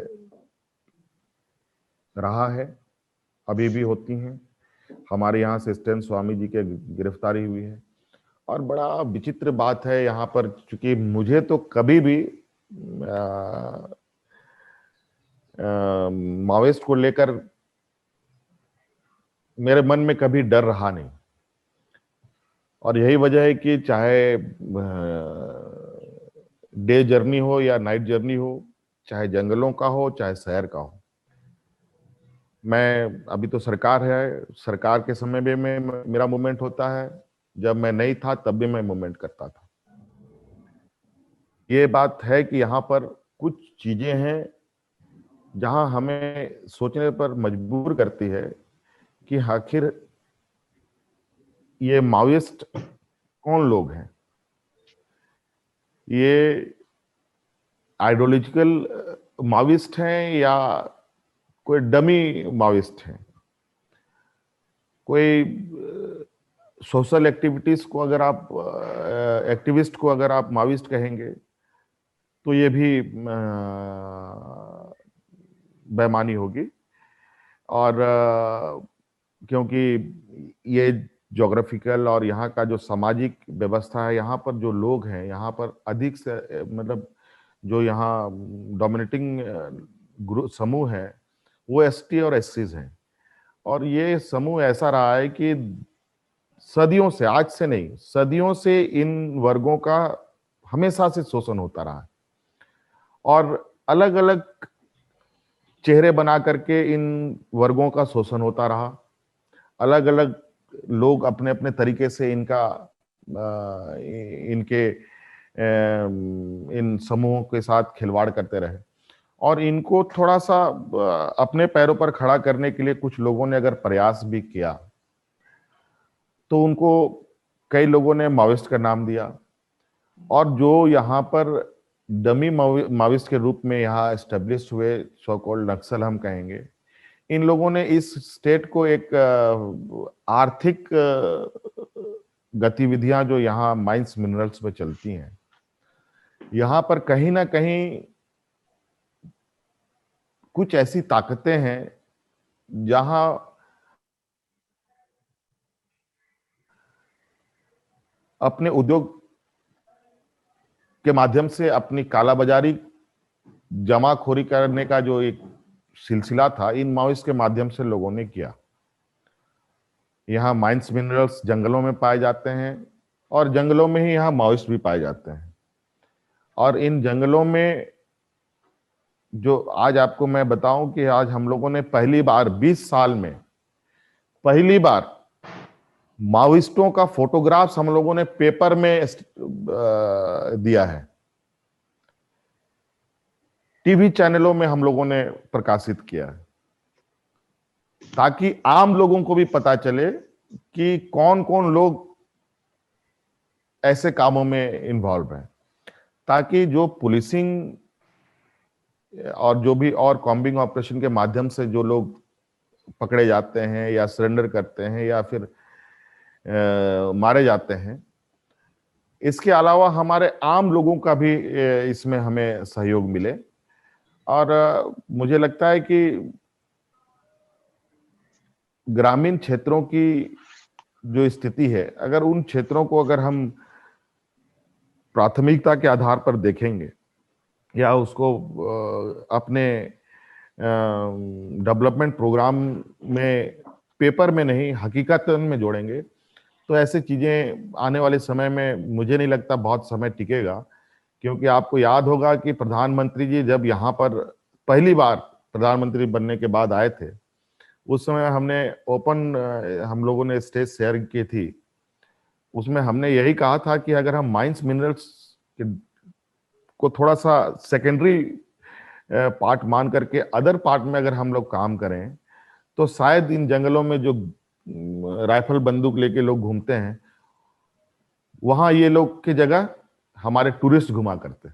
रहा है, अभी भी होती हैं। हमारे यहाँ से स्टैन स्वामी जी के गिरफ्तारी हुई है, और बड़ा विचित्र बात है यहाँ पर, क्योंकि मुझे तो कभी भी माओइस्ट को लेकर मेरे मन में कभी डर रहा नहीं। और यही वजह है कि चाहे डे जर्नी हो या नाइट जर्नी हो, चाहे जंगलों का हो चाहे शहर का हो, मैं अभी तो सरकार है, सरकार के समय में मेरा मूवमेंट होता है, जब मैं नहीं था तब भी मैं मूवमेंट करता था। ये बात है कि यहाँ पर कुछ चीजें हैं जहां हमें सोचने पर मजबूर करती है कि आखिर ये माओइस्ट कौन लोग हैं। ये आइडियोलॉजिकल माओइस्ट हैं या कोई डमी माओइस्ट हैं। कोई सोशल एक्टिविटीज को अगर आप एक्टिविस्ट को अगर आप माओइस्ट कहेंगे तो ये भी बेईमानी होगी। और क्योंकि ये ज्योग्राफिकल और यहाँ का जो सामाजिक व्यवस्था है, यहाँ पर जो लोग हैं, यहाँ पर अधिक से मतलब जो यहाँ डोमिनेटिंग समूह है वो एसटी और एससीज हैं। और ये समूह ऐसा रहा है कि सदियों से, आज से नहीं, सदियों से इन वर्गों का हमेशा से शोषण होता रहा है और अलग अलग चेहरे बना करके इन वर्गों का शोषण होता रहा। अलग अलग लोग अपने अपने तरीके से इनके इन समूहों के साथ खिलवाड़ करते रहे और इनको थोड़ा सा अपने पैरों पर खड़ा करने के लिए कुछ लोगों ने अगर प्रयास भी किया तो उनको कई लोगों ने माओइस्ट का नाम दिया। और जो यहाँ पर डमी माओइस्ट के रूप में यहाँ एस्टेब्लिश हुए, सो कॉल्ड नक्सल हम कहेंगे, इन लोगों ने इस स्टेट को एक आर्थिक गतिविधियां जो यहाँ माइंस मिनरल्स में चलती हैं, यहाँ पर कहीं ना कहीं कुछ ऐसी ताकतें हैं जहां अपने उद्योग के माध्यम से अपनी कालाबाजारी जमाखोरी करने का जो एक सिलसिला था, इन माओइस्ट के माध्यम से लोगों ने किया। यहाँ माइंस मिनरल्स जंगलों में पाए जाते हैं और जंगलों में ही यहाँ माओइस्ट भी पाए जाते हैं। और इन जंगलों में जो आज आपको मैं बताऊं कि आज हम लोगों ने पहली बार 20 साल में पहली बार माओइस्टों का फोटोग्राफ्स हम लोगों ने पेपर में दिया है, टीवी चैनलों में हम लोगों ने प्रकाशित किया है, ताकि आम लोगों को भी पता चले कि कौन कौन लोग ऐसे कामों में इन्वॉल्व हैं, ताकि जो पुलिसिंग और जो भी और कॉम्बिंग ऑपरेशन के माध्यम से जो लोग पकड़े जाते हैं या सरेंडर करते हैं या फिर मारे जाते हैं, इसके अलावा हमारे आम लोगों का भी इसमें हमें सहयोग मिले। और मुझे लगता है कि ग्रामीण क्षेत्रों की जो स्थिति है, अगर उन क्षेत्रों को अगर हम प्राथमिकता के आधार पर देखेंगे या उसको अपने डेवलपमेंट प्रोग्राम में पेपर में नहीं हकीकत में जोड़ेंगे, तो ऐसी चीजें आने वाले समय में मुझे नहीं लगता बहुत समय टिकेगा। क्योंकि आपको याद होगा कि प्रधानमंत्री जी जब यहाँ पर पहली बार प्रधानमंत्री बनने के बाद आए थे, उस समय हमने ओपन हम लोगों ने स्टेज शेयर की थी, उसमें हमने यही कहा था कि अगर हम माइंस मिनरल्स को थोड़ा सा सेकेंडरी पार्ट मान करके अदर पार्ट में अगर हम लोग काम करें तो शायद इन जंगलों में जो राइफल बंदूक लेके लोग घूमते हैं, वहां ये लोग की जगह हमारे टूरिस्ट घुमा करते।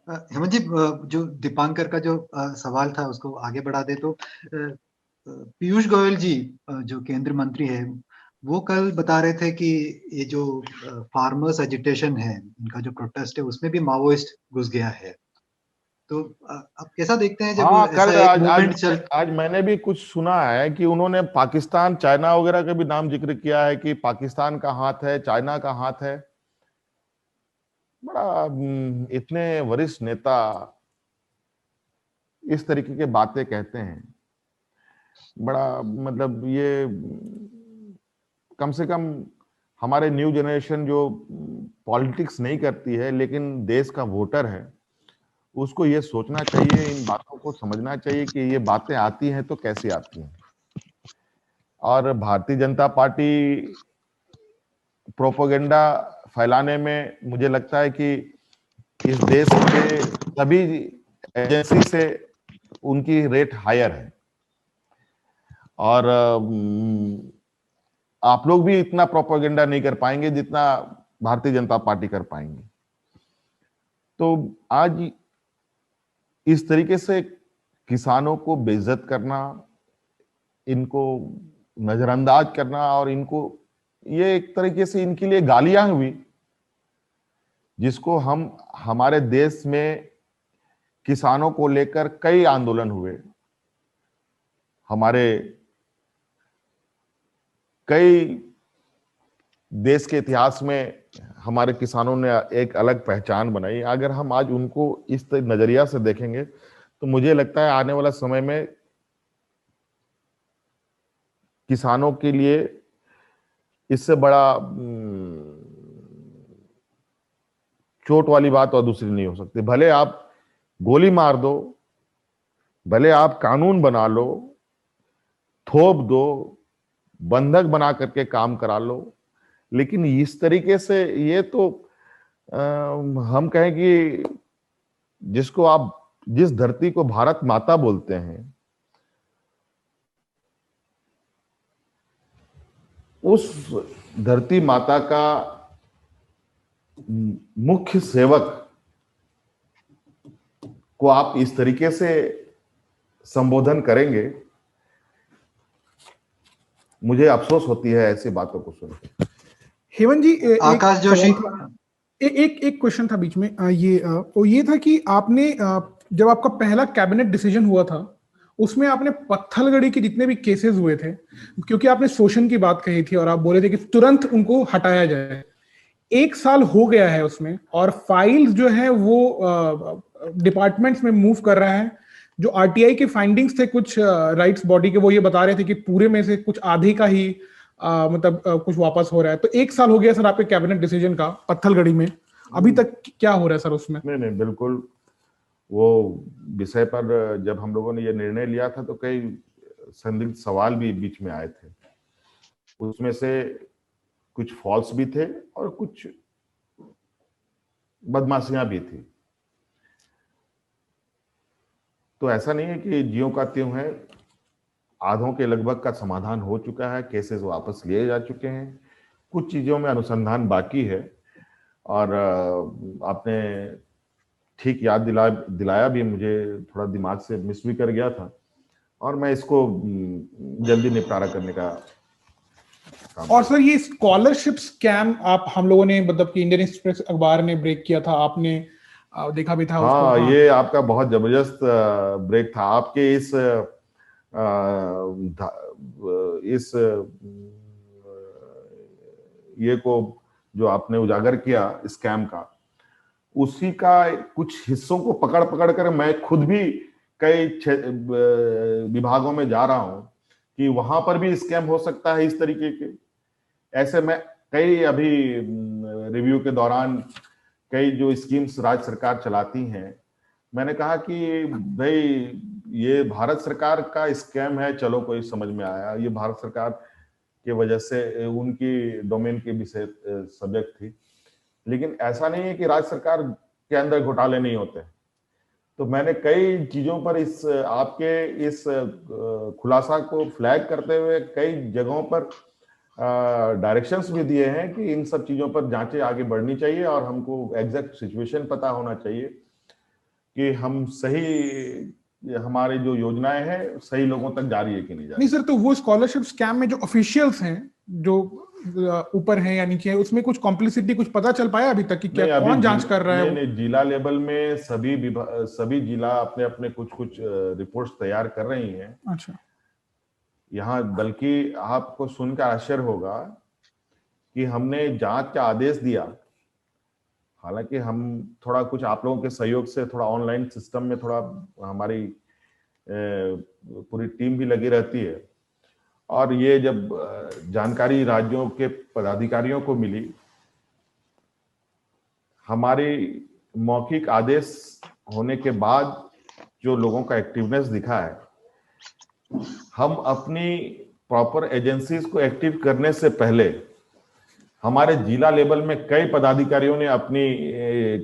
हेमंत जी, जो दीपांकर का जो सवाल था उसको आगे बढ़ा दे तो पीयूष गोयल जी जो केंद्रीय मंत्री है, वो कल बता रहे थे कि ये जो फार्मर्स एजिटेशन है, इनका जो प्रोटेस्ट है, उसमें भी माओइस्ट घुस गया है। तो आप कैसा देखते हैं जब कल ऐसा एक मूवमेंट आज मैंने भी कुछ सुना है कि उन्होंने पाकिस्तान, चाइना वगैरह का भी नाम जिक्र किया है कि पाकिस्तान का हाथ है, चाइना का हाथ है। बड़ा इतने वरिष्ठ नेता इस तरीके के बातें कहते हैं, बड़ा मतलब ये कम से कम हमारे न्यू जनरेशन जो पॉलिटिक्स नहीं करती है लेकिन देश का वोटर है, उसको ये सोचना चाहिए, इन बातों को समझना चाहिए कि ये बातें आती हैं तो कैसे आती हैं। और भारतीय जनता पार्टी प्रोपेगेंडा फैलाने में मुझे लगता है कि इस देश के सभी एजेंसी से उनकी रेट हायर है। और आप लोग भी इतना प्रोपेगेंडा नहीं कर पाएंगे जितना भारतीय जनता पार्टी कर पाएंगे। तो आज इस तरीके से किसानों को बेइज्जत करना, इनको नजरअंदाज करना और इनको ये एक तरीके से इनके लिए गालियां हुई, जिसको हम हमारे देश में किसानों को लेकर कई आंदोलन हुए, हमारे कई देश के इतिहास में हमारे किसानों ने एक अलग पहचान बनाई। अगर हम आज उनको इस नजरिया से देखेंगे तो मुझे लगता है आने वाला समय में किसानों के लिए इससे बड़ा चोट वाली बात और दूसरी नहीं हो सकती। भले आप गोली मार दो, भले आप कानून बना लो, थोप दो, बंधक बना करके काम करा लो, लेकिन इस तरीके से ये तो हम कहें कि जिसको आप जिस धरती को भारत माता बोलते हैं, उस धरती माता का मुख्य सेवक को आप इस तरीके से संबोधन करेंगे, मुझे अफसोस होती है ऐसी बातों को सुनकर। हेमंत जी, आकाश जोशी, एक क्वेश्चन था बीच में, ये था कि आपने जब आपका पहला कैबिनेट डिसीजन हुआ था उसमें आपने पत्थलगड़ी के जितने भी केसेस हुए थे, क्योंकि आपने शोषण की बात कही थी और आप बोले थे कि तुरंत उनको हटाया जाए। 1 साल हो गया है उसमें, और फाइल्स जो है वो डिपार्टमेंट्स में मूव कर रहा है। जो आरटीआई के फाइंडिंग्स थे कुछ राइट्स बॉडी के, वो ये बता रहे थे कि पूरे में से कुछ आधे का ही कुछ वापस हो रहा है। तो 1 साल हो गया सर आपके कैबिनेट डिसीजन का पत्थलगड़ी में, अभी तक क्या हो रहा है सर उसमें? नहीं, बिल्कुल। वो विषय पर जब हम लोगों ने ये निर्णय लिया था तो कई संदिग्ध सवाल भी बीच में आए थे। उसमें से कुछ फॉल्स भी थे और कुछ बदमाशियां भी थी। तो ऐसा नहीं है कि ज्यों का त्यों है, आधों के लगभग का समाधान हो चुका है, केसेस वापस लिए जा चुके हैं, कुछ चीजों में अनुसंधान बाकी है। और आपने ठीक याद दिलाया भी, मुझे थोड़ा दिमाग से मिस भी कर गया था, और मैं इसको जल्दी निपटारा करने का काम। और सर ये स्कॉलरशिप स्कैम आप हम लोगों ने मतलब कि इंडियन एक्सप्रेस अखबार ने ब्रेक किया था, आपने देखा भी था हाँ, उसको। हाँ, ये आपका बहुत जबरदस्त ब्रेक था। आपके इस ये को जो आपने उजागर किया स्कैम का, उसी का कुछ हिस्सों को पकड़ पकड़ कर मैं खुद भी कई विभागों में जा रहा हूं कि वहां पर भी स्कैम हो सकता है इस तरीके के। ऐसे में कई अभी रिव्यू के दौरान कई जो स्कीम्स राज्य सरकार चलाती हैं, मैंने कहा कि भाई ये भारत सरकार का स्कैम है, चलो कोई समझ में आया, ये भारत सरकार की वजह से उनकी डोमेन के विषय सब्जेक्ट थी। लेकिन ऐसा नहीं है कि राज्य सरकार के अंदर घोटाले नहीं होते। तो मैंने कई चीजों पर आपके इस खुलासा को फ्लैग करते हुए कई जगहों पर डायरेक्शंस भी दिए हैं कि इन सब चीजों पर जांचें आगे बढ़नी चाहिए और हमको एग्जैक्ट सिचुएशन पता होना चाहिए कि हम सही हमारी जो योजनाएं हैं सही लोगों तक जा रही है कि नहीं जा रही। नहीं सर, तो वो स्कॉलरशिप स्कैम में जो ऑफिशियल्स हैं जो ऊपर हैं या नीचे हैं, उसमें कुछ कॉम्प्लिसिटी कुछ पता चल पाया अभी तक कि क्या कौन जांच कर रहा है? नहीं, जिला लेवल में सभी जिला अपने अपने कुछ रिपोर्ट्स तैयार कर रही हैं। अच्छा। यहाँ बल्कि आपको सुनकर आश्चर्य होगा कि हमने जांच का आदेश दिया, हालांकि हम थोड़ा कुछ आप लोगों के सहयोग से थोड़ा ऑनलाइन सिस्टम में थोड़ा हमारी पूरी टीम भी लगी रहती है, और ये जब जानकारी राज्यों के पदाधिकारियों को मिली, हमारी मौखिक आदेश होने के बाद जो लोगों का एक्टिवनेस दिखा है, हम अपनी प्रॉपर एजेंसीज को एक्टिव करने से पहले हमारे जिला लेवल में कई पदाधिकारियों ने अपनी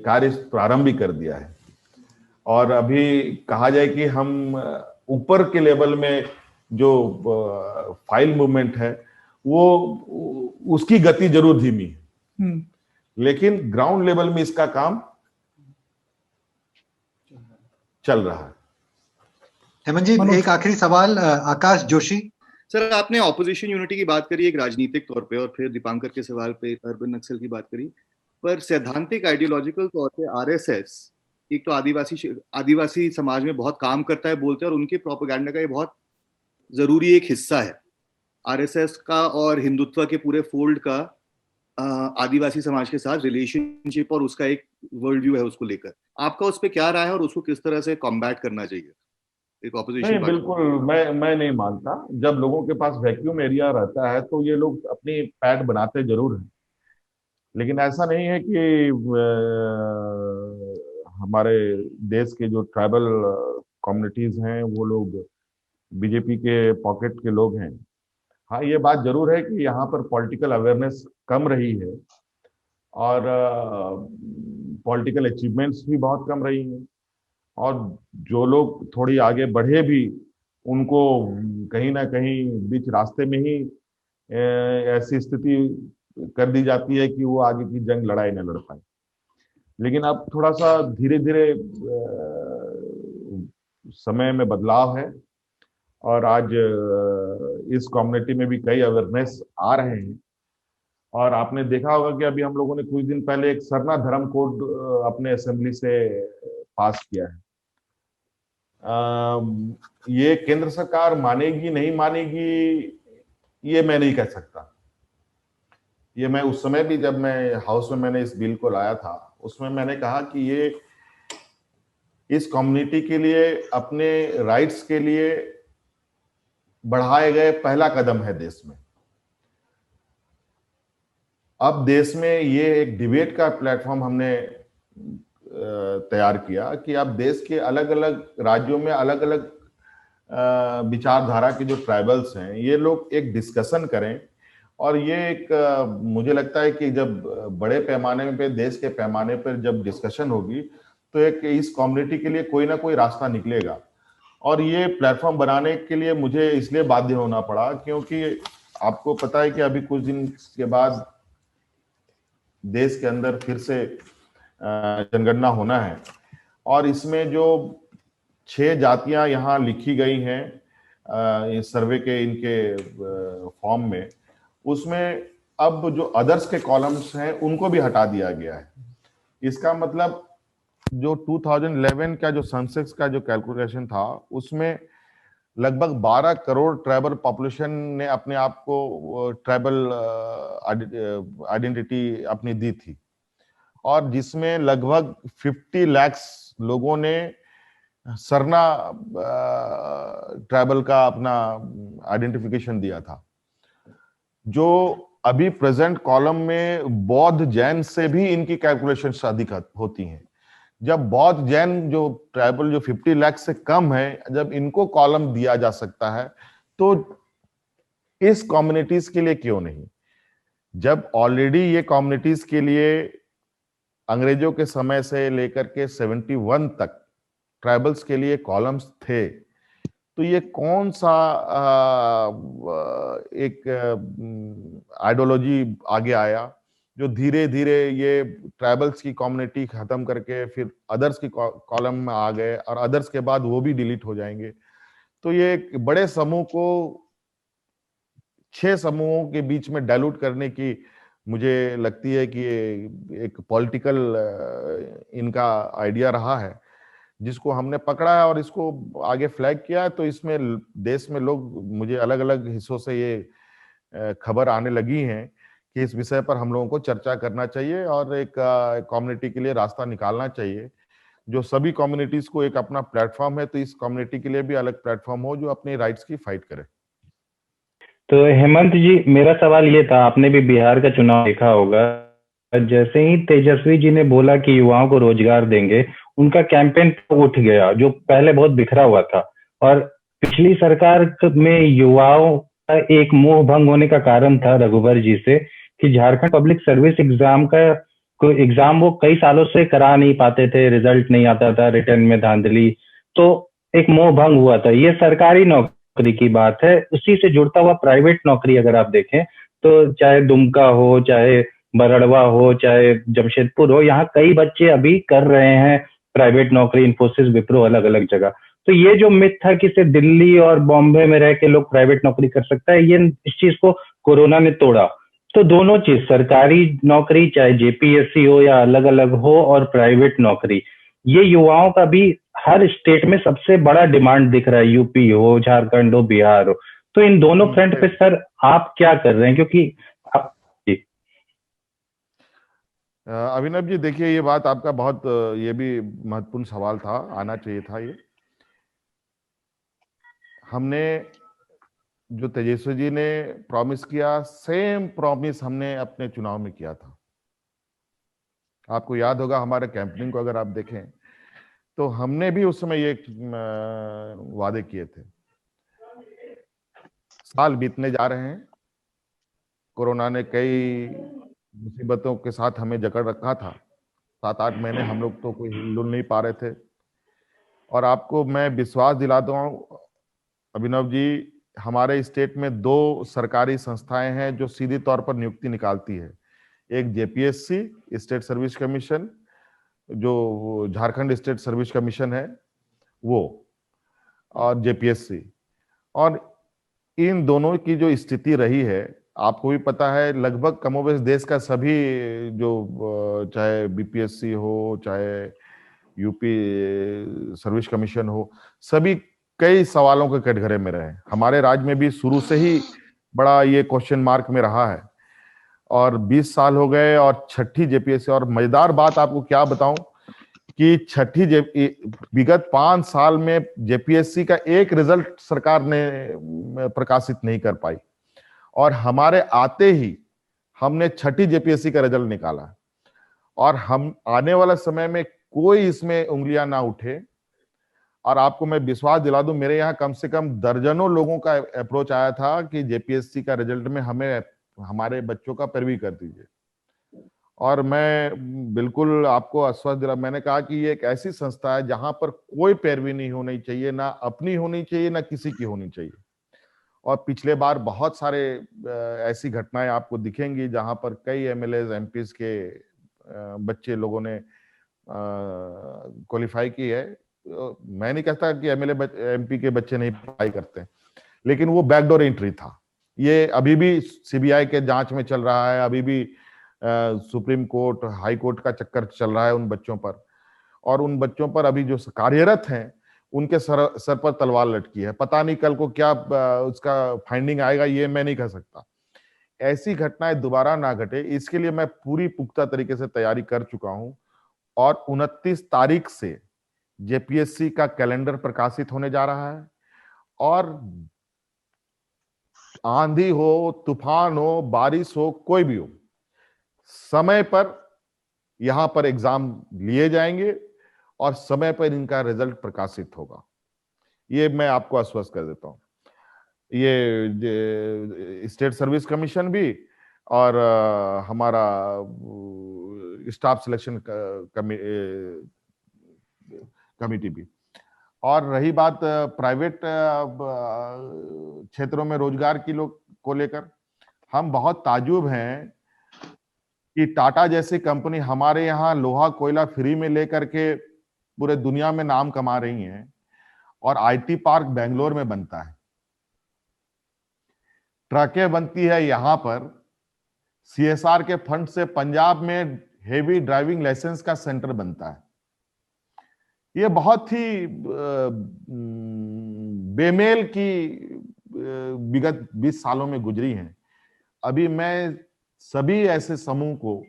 कार्य प्रारंभ भी कर दिया है। और अभी कहा जाए कि हम ऊपर के लेवल में जो फाइल मूवमेंट है वो उसकी गति जरूर धीमी है, लेकिन ग्राउंड लेवल में इसका काम चल रहा है। हेमंत जी, एक आखिरी सवाल आकाश जोशी। सर, आपने ऑपोजिशन यूनिटी की बात करी एक राजनीतिक तौर पे, और फिर दीपांकर के सवाल पे अर्बन नक्सल की बात करी, पर सैद्धांतिक आइडियोलॉजिकल तौर पे आरएसएस एक तो आदिवासी समाज में बहुत काम करता है बोलते हैं, और उनके प्रोपेगेंडा का ये बहुत जरूरी एक हिस्सा है आरएसएस का और हिंदुत्व के पूरे फोल्ड का आदिवासी समाज के साथ रिलेशनशिप और उसका एक वर्ल्ड व्यू है उसको लेकर। आपका उस पर क्या राय है और उसको किस तरह से कॉम्बैट करना चाहिए एक ऑपोजिशन? नहीं, बिल्कुल मैं नहीं मानता। जब लोगों के पास वैक्यूम एरिया रहता है तो ये लोग अपनी पैड बनाते जरूर हैं, लेकिन ऐसा नहीं है कि हमारे देश के जो ट्राइबल कम्युनिटीज हैं वो लोग बीजेपी के पॉकेट के लोग हैं। हाँ, ये बात जरूर है कि यहाँ पर पॉलिटिकल अवेयरनेस कम रही है और पॉलिटिकल अचीवमेंट्स भी बहुत कम रही हैं, और जो लोग थोड़ी आगे बढ़े भी उनको कहीं ना कहीं बीच रास्ते में ही ऐसी स्थिति कर दी जाती है कि वो आगे की जंग लड़ाई न लड़ पाए। लेकिन अब थोड़ा सा धीरे धीरे समय में बदलाव है, और आज इस कम्युनिटी में भी कई अवेयरनेस आ रहे हैं। और आपने देखा होगा कि अभी हम लोगों ने कुछ दिन पहले एक सरना धर्म कोड अपने असेंबली से पास किया है। ये केंद्र सरकार मानेगी नहीं मानेगी ये मैं नहीं कह सकता। ये मैं उस समय भी जब मैं हाउस में मैंने इस बिल को लाया था उसमें मैंने कहा कि ये इस कम्युनिटी के लिए अपने राइट्स के लिए बढ़ाए गए पहला कदम है देश में। अब देश में ये एक डिबेट का प्लेटफॉर्म हमने तैयार किया कि अब देश के अलग अलग राज्यों में अलग अलग विचारधारा के जो ट्राइबल्स हैं ये लोग एक डिस्कशन करें, और ये एक मुझे लगता है कि जब बड़े पैमाने पे देश के पैमाने पर जब डिस्कशन होगी तो एक इस कम्युनिटी के लिए कोई ना कोई रास्ता निकलेगा। और ये प्लेटफॉर्म बनाने के लिए मुझे इसलिए बाध्य होना पड़ा क्योंकि आपको पता है कि अभी कुछ दिन के बाद देश के अंदर फिर से जनगणना होना है, और इसमें जो 6 जातियां यहाँ लिखी गई हैं इस सर्वे के इनके फॉर्म में, उसमें अब जो अदर्स के कॉलम्स हैं उनको भी हटा दिया गया है। इसका मतलब जो 2011 का जो सेंसस का जो कैलकुलेशन था उसमें लगभग 12 करोड़ ट्राइबल पॉपुलेशन ने अपने आप को ट्राइबल आइडेंटिटी अपनी दी थी, और जिसमें लगभग 50 लाख लोगों ने सरना ट्राइबल का अपना आइडेंटिफिकेशन दिया था। जो अभी प्रेजेंट कॉलम में बौद्ध जैन से भी इनकी कैलकुलेशन अधिक होती हैं। जब बौद्ध जैन जो ट्राइबल जो 50 लाख से कम है, जब इनको कॉलम दिया जा सकता है तो इस कम्युनिटीज के लिए क्यों नहीं? जब ऑलरेडी ये कम्युनिटीज के लिए अंग्रेजों के समय से लेकर के 71 तक ट्राइबल्स के लिए कॉलम्स थे, तो ये कौन सा एक आइडियोलॉजी आगे आया जो धीरे धीरे ये ट्राइबल्स की कम्युनिटी खत्म करके फिर अदर्स की कॉलम में आ गए, और अदर्स के बाद वो भी डिलीट हो जाएंगे। तो ये एक बड़े समूह को 6 समूहों के बीच में डाइल्यूट करने की मुझे लगती है कि ये एक पॉलिटिकल इनका आइडिया रहा है जिसको हमने पकड़ा है और इसको आगे फ्लैग किया है। तो इसमें देश में लोग, मुझे अलग अलग हिस्सों से ये खबर आने लगी हैं कि इस विषय पर हम लोगों को चर्चा करना चाहिए और एक कम्युनिटी के लिए रास्ता निकालना चाहिए। जो सभी कम्युनिटीज को एक अपना प्लेटफॉर्म है, तो इस कम्युनिटी के लिए भी अलग प्लेटफॉर्म हो जो अपने राइट्स की फाइट करे। तो हेमंत जी, मेरा सवाल ये था, आपने भी बिहार का चुनाव देखा होगा, जैसे ही तेजस्वी जी ने बोला कि युवाओं को रोजगार देंगे, उनका कैंपेन उठ गया जो पहले बहुत बिखरा हुआ था। और पिछली सरकार में युवाओं का एक मोह भंग होने का कारण था रघुवर जी से कि झारखंड पब्लिक सर्विस एग्जाम का कोई एग्जाम वो कई सालों से करा नहीं पाते थे, रिजल्ट नहीं आता था, रिटर्न में धांधली, तो एक मोह भंग हुआ था। ये सरकारी नौकरी की बात है। उसी से जुड़ता हुआ प्राइवेट नौकरी अगर आप देखें तो चाहे दुमका हो, चाहे बरड़वा हो, चाहे जमशेदपुर हो, यहाँ कई बच्चे अभी कर रहे हैं प्राइवेट नौकरी, इन्फोसिस, विप्रो, अलग अलग जगह। तो ये जो मिथ था कि सिर्फ दिल्ली और बॉम्बे में रह के लोग प्राइवेट नौकरी कर सकता है, ये इस चीज को कोरोना ने तोड़ा। तो दोनों चीज, सरकारी नौकरी चाहे जेपीएससी हो या अलग अलग हो, और प्राइवेट नौकरी, ये युवाओं का भी हर स्टेट में सबसे बड़ा डिमांड दिख रहा है, यूपी हो, झारखंड हो, बिहार हो। तो इन दोनों फ्रंट पे सर आप क्या कर रहे हैं? क्योंकि अभिनव जी, देखिए ये बात आपका बहुत ये भी महत्वपूर्ण सवाल था, आना चाहिए था ये। हमने जो तेजस्वी जी ने प्रॉमिस किया, सेम प्रॉमिस हमने अपने चुनाव में किया था। आपको याद होगा हमारे कैंपेनिंग को अगर आप देखें तो हमने भी उस समय ये वादे किए थे। साल बीतने जा रहे हैं, कोरोना ने कई मुसीबतों के साथ हमें जकड़ रखा था। 7-8 महीने हम लोग तो कोई हिलजुल नहीं पा रहे थे। और आपको मैं विश्वास दिला दूं अभिनव जी, हमारे स्टेट में 2 सरकारी संस्थाएं हैं जो सीधी तौर पर नियुक्ति निकालती है। एक जेपीएससी, स्टेट सर्विस कमीशन, जो झारखंड स्टेट सर्विस कमीशन है वो, और जेपीएससी। और इन दोनों की जो स्थिति रही है, आपको भी पता है, लगभग कमोबेश देश का सभी, जो चाहे बीपीएससी हो, चाहे यूपी सर्विस कमीशन हो, सभी कई सवालों के कटघरे में रहे। हमारे राज्य में भी शुरू से ही बड़ा ये क्वेश्चन मार्क में रहा है, और 20 साल हो गए और छठी जेपीएससी। और मजेदार बात आपको क्या बताऊं कि विगत 5 साल में जेपीएससी का एक रिजल्ट सरकार ने प्रकाशित नहीं कर पाई, और हमारे आते ही हमने छठी जेपीएससी का रिजल्ट निकाला। और हम आने वाला समय में कोई इसमें उंगलियां ना उठे। और आपको मैं विश्वास दिला दूं, मेरे यहाँ कम से कम दर्जनों लोगों का अप्रोच आया था कि जेपीएससी का रिजल्ट में हमें हमारे बच्चों का पैरवी कर दीजिए। और मैं बिल्कुल आपको आश्वासन दिला, मैंने कहा कि ये एक ऐसी संस्था है जहां पर कोई पैरवी नहीं होनी चाहिए, ना अपनी होनी चाहिए, ना किसी की होनी चाहिए। और पिछले बार बहुत सारे ऐसी घटनाएं आपको दिखेंगी जहां पर कई एमएलए एमपीज के बच्चे लोगों ने क्वालिफाई की है। मैं नहीं कहता कि एमएलए एमपी के बच्चे नहीं पढ़ाई करते, लेकिन वो बैकडोर एंट्री था। ये अभी भी सीबीआई के जांच में चल रहा है, अभी भी सुप्रीम कोर्ट, हाई कोर्ट का चक्कर चल रहा है उन बच्चों पर। और उन बच्चों पर अभी जो कार्यरत हैं उनके सर पर तलवार लटकी है। पता नहीं कल को क्या उसका फाइंडिंग आएगा, ये मैं नहीं कह सकता। ऐसी घटनाएं दोबारा ना घटे, इसके लिए मैं पूरी पुख्ता तरीके से तैयारी कर चुका हूं। और 29 तारीख से जेपीएससी का कैलेंडर प्रकाशित होने जा रहा है। और आंधी हो, तूफान हो, बारिश हो, कोई भी हो, समय पर यहां पर एग्जाम लिए जाएंगे और समय पर इनका रिजल्ट प्रकाशित होगा। ये मैं आपको आश्वस्त कर देता हूं। ये स्टेट सर्विस कमीशन भी और हमारा स्टाफ सिलेक्शन कमिटी भी। और रही बात प्राइवेट क्षेत्रों में रोजगार की को लेकर, हम बहुत ताजुब हैं कि टाटा जैसी कंपनी हमारे यहाँ लोहा कोयला फ्री में लेकर के पूरे दुनिया में नाम कमा रही हैं, और आईटी पार्क बेंगलोर में बनता है, ट्रकें बनती है यहाँ पर, सीएसआर के फंड से पंजाब में हेवी ड्राइविंग लाइसेंस का सेंटर बनता है। ये बहुत ही बेमेल की विगत 20 सालों में गुजरी हैं। अभी मैं सभी ऐसे समूह को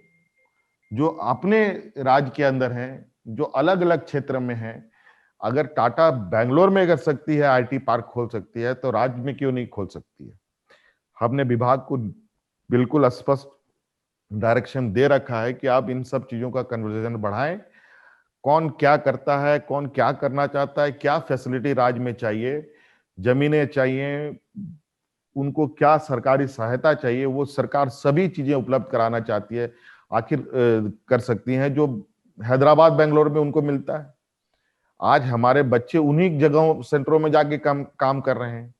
जो अपने राज्य के अंदर हैं, जो अलग अलग क्षेत्र में हैं, अगर टाटा बेंगलोर में कर सकती है, आईटी पार्क खोल सकती है, तो राज्य में क्यों नहीं खोल सकती है। हमने विभाग को बिल्कुल स्पष्ट डायरेक्शन दे रखा है कि आप इन सब चीजों का कन्वर्सेशन बढ़ाएं। कौन क्या करता है, कौन क्या करना चाहता है, क्या फैसिलिटी राज्य में चाहिए, जमीनें चाहिए, उनको क्या सरकारी सहायता चाहिए, वो सरकार सभी चीजें उपलब्ध कराना चाहती है। आखिर कर सकती हैं जो हैदराबाद बेंगलोर में उनको मिलता है। आज हमारे बच्चे उन्हीं जगहों सेंटरों में जाके काम कर रहे हैं,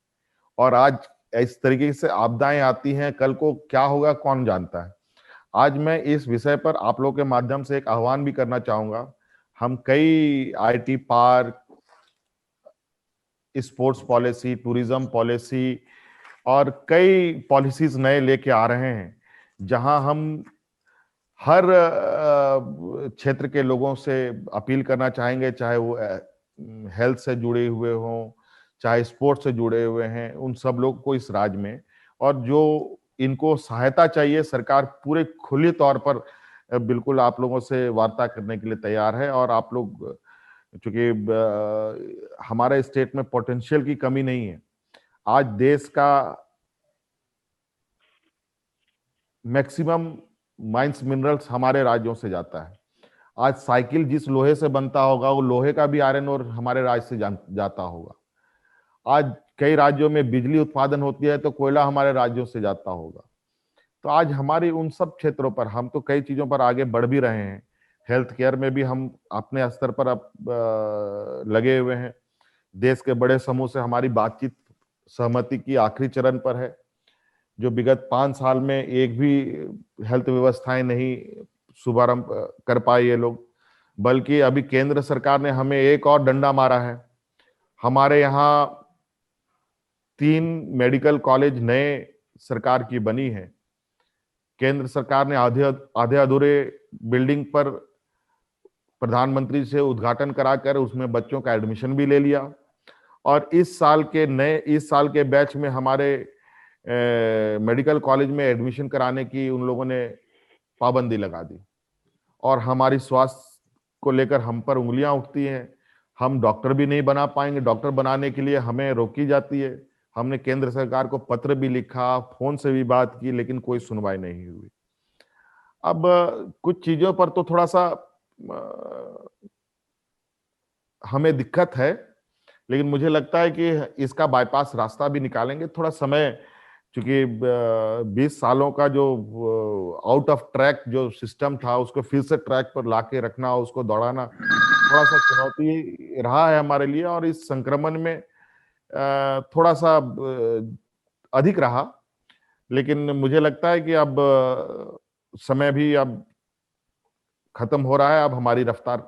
और आज इस तरीके से आपदाएं आती हैं, कल को क्या होगा कौन जानता है। आज मैं इस विषय पर आप लोगों के माध्यम से एक आह्वान भी करना चाहूंगा। हम कई IT park, sports policy, tourism policy और कई पॉलिसीज नए लेके आ रहे हैं, जहां हम हर क्षेत्र के लोगों से अपील करना चाहेंगे, चाहे वो हेल्थ से जुड़े हुए हों, चाहे स्पोर्ट्स से जुड़े हुए हैं, उन सब लोग को इस राज्य में, और जो इनको सहायता चाहिए सरकार पूरे खुले तौर पर बिल्कुल आप लोगों से वार्ता करने के लिए तैयार है। और आप लोग, चूंकि हमारे स्टेट में पोटेंशियल की कमी नहीं है, आज देश का मैक्सिमम माइंस मिनरल्स हमारे राज्यों से जाता है। आज साइकिल जिस लोहे से बनता होगा, वो लोहे का भी आयरन और हमारे राज्य से जाता होगा। आज कई राज्यों में बिजली उत्पादन होती है तो कोयला हमारे राज्यों से जाता होगा। तो आज हमारी उन सब क्षेत्रों पर हम तो कई चीजों पर आगे बढ़ भी रहे हैं। हेल्थ केयर में भी हम अपने स्तर पर लगे हुए हैं। देश के बड़े समूह से हमारी बातचीत सहमति की आखिरी चरण पर है। जो विगत 5 साल में एक भी हेल्थ व्यवस्थाएं नहीं शुभारंभ कर पाए ये लोग, बल्कि अभी केंद्र सरकार ने हमें एक और डंडा मारा है। हमारे यहाँ 3 मेडिकल कॉलेज नए सरकार की बनी है। केंद्र सरकार ने आधे अधूरे बिल्डिंग पर प्रधानमंत्री से उद्घाटन कराकर उसमें बच्चों का एडमिशन भी ले लिया, और इस साल के बैच में हमारे मेडिकल कॉलेज में एडमिशन कराने की उन लोगों ने पाबंदी लगा दी, और हमारी स्वास्थ्य को लेकर हम पर उंगलियां उठती हैं। हम डॉक्टर भी नहीं बना पाएंगे, डॉक्टर बनाने के लिए हमें रोकी जाती है। हमने केंद्र सरकार को पत्र भी लिखा, फोन से भी बात की, लेकिन कोई सुनवाई नहीं हुई। अब कुछ चीजों पर तो थोड़ा सा हमें दिक्कत है, लेकिन मुझे लगता है कि इसका बाईपास रास्ता भी निकालेंगे। थोड़ा समय, क्योंकि 20 सालों का जो आउट ऑफ ट्रैक जो सिस्टम था, उसको फिर से ट्रैक पर लाके रखना, उसको दौड़ाना थोड़ा सा चुनौती रहा है हमारे लिए, और इस संक्रमण में थोड़ा सा अधिक रहा। लेकिन मुझे लगता है कि अब समय भी अब खत्म हो रहा है। अब हमारी रफ्तार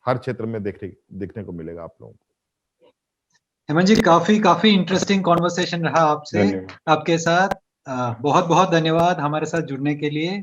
हर क्षेत्र में देखने को मिलेगा आप लोगों को। हेमंत जी, काफी इंटरेस्टिंग कॉन्वर्सेशन रहा आपसे, आपके साथ। बहुत बहुत धन्यवाद हमारे साथ जुड़ने के लिए।